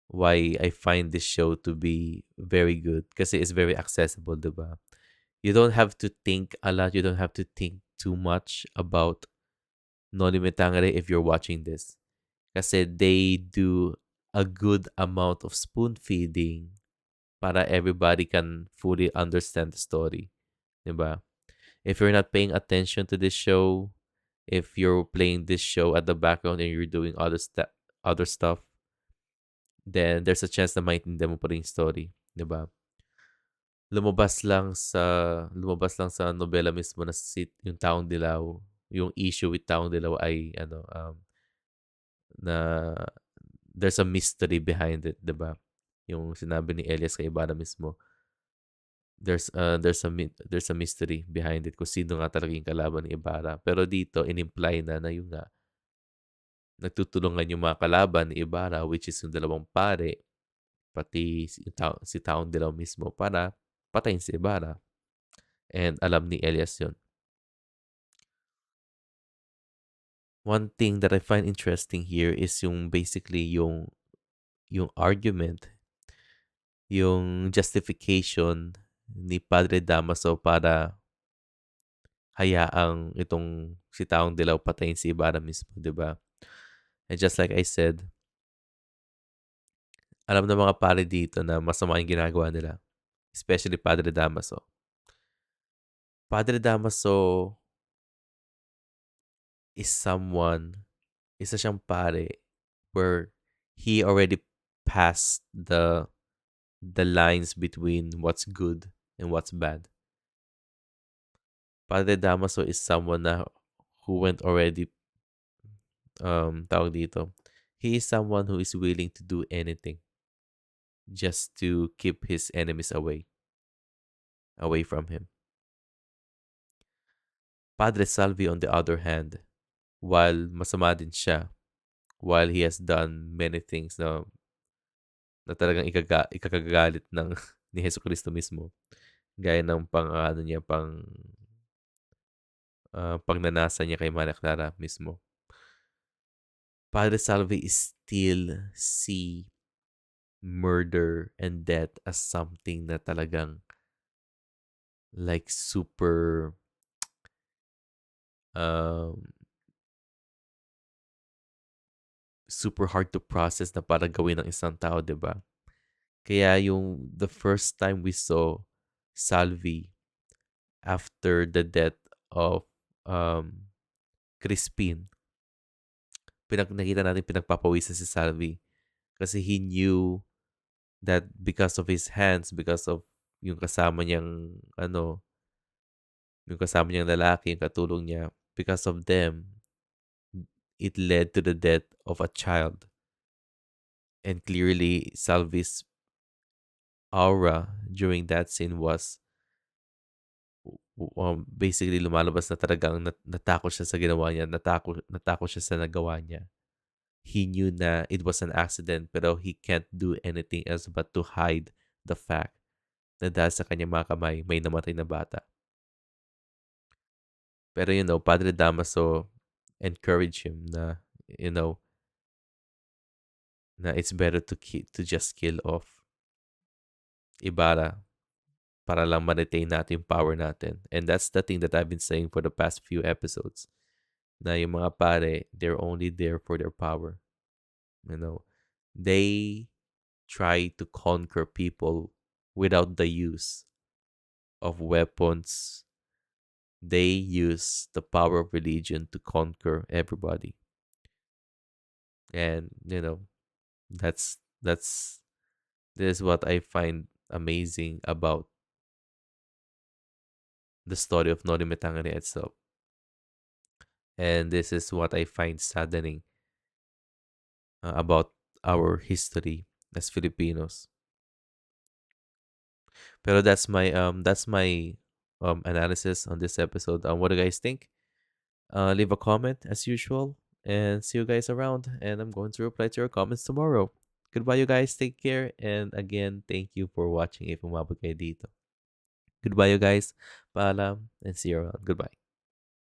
why I find this show to be very good kasi it's very accessible, diba? You don't have to think a lot. You don't have to think too much about Noli Me Tangere if you're watching this. Kasi they do a good amount of spoon feeding para everybody can fully understand the story. Diba? If you're not paying attention to this show, if you're playing this show at the background and you're doing other stuff, then there's a chance na maintindihan mo pa rin yung story. Diba? Lumabas lang sa nobela mismo na yung Taong Dilaw, yung issue with Taong Dilaw ay na there's a mystery behind it, 'di ba? Yung sinabi ni Elias kay Ibarra mismo. There's a mystery behind it kung sino nga talaga yung kalaban ni Ibarra. Pero dito in-imply na yung nagtutulungan yung mga kalaban ni Ibarra, which is yung dalawang pare pati si Taong Dilaw mismo para patayin si Ibarra. And alam ni Elias yun. One thing that I find interesting here is yung basically yung argument, yung justification ni Padre Damaso para hayaang itong si Taong Dilaw patayin si Ibarra mismo, di ba? And just like I said, alam ng mga pare dito na masama yung ginagawa nila. Especially Padre Damaso. Padre Damaso is isa siyang pare where he already passed the lines between what's good and what's bad. Padre Damaso is someone na who went already, tawag dito, he is someone who is willing to do anything just to keep his enemies away from him. Padre Salvi, on the other hand, while masama din siya, while he has done many things na talagang ikakagalit ng ni Hesus Kristo mismo, gaya ng pagnanasa niya kay Maria Clara mismo. Padre Salvi is still see murder and death as something na talagang like super super hard to process na para gawin ng isang tao, 'di ba? Kaya yung the first time we saw Salvi after the death of Crispin, nakita natin pinagpapawisan si Salvi kasi he knew that because of his hands, because of yung kasama niyang yung kasama niyang lalaki, yung katulong niya, because of them, it led to the death of a child. And clearly, Salvi's aura during that scene was basically lumalabas na talagang natakot siya sa ginawa niya, natakot siya sa nagawa niya. He knew na it was an accident pero he can't do anything else but to hide the fact na dahil sa kanyang mga kamay, may namatay na bata. Pero Padre Damaso encouraged him na, na it's better to just kill off Ibarra para lang ma-retain natin yung power natin. And that's the thing that I've been saying for the past few episodes. Na yung mga pare, they're only there for their power. They try to conquer people without the use of weapons. They use the power of religion to conquer everybody. And, this is what I find amazing about the story of Noli Me Tangere itself. And this is what I find saddening about our history as Filipinos. Pero that's my analysis on this episode. What do you guys think? Leave a comment as usual and see you guys around. And I'm going to reply to your comments tomorrow. Goodbye, you guys. Take care. And again, thank you for watching if umabot kayo dito. Goodbye, you guys. Paalam and see you around. Goodbye.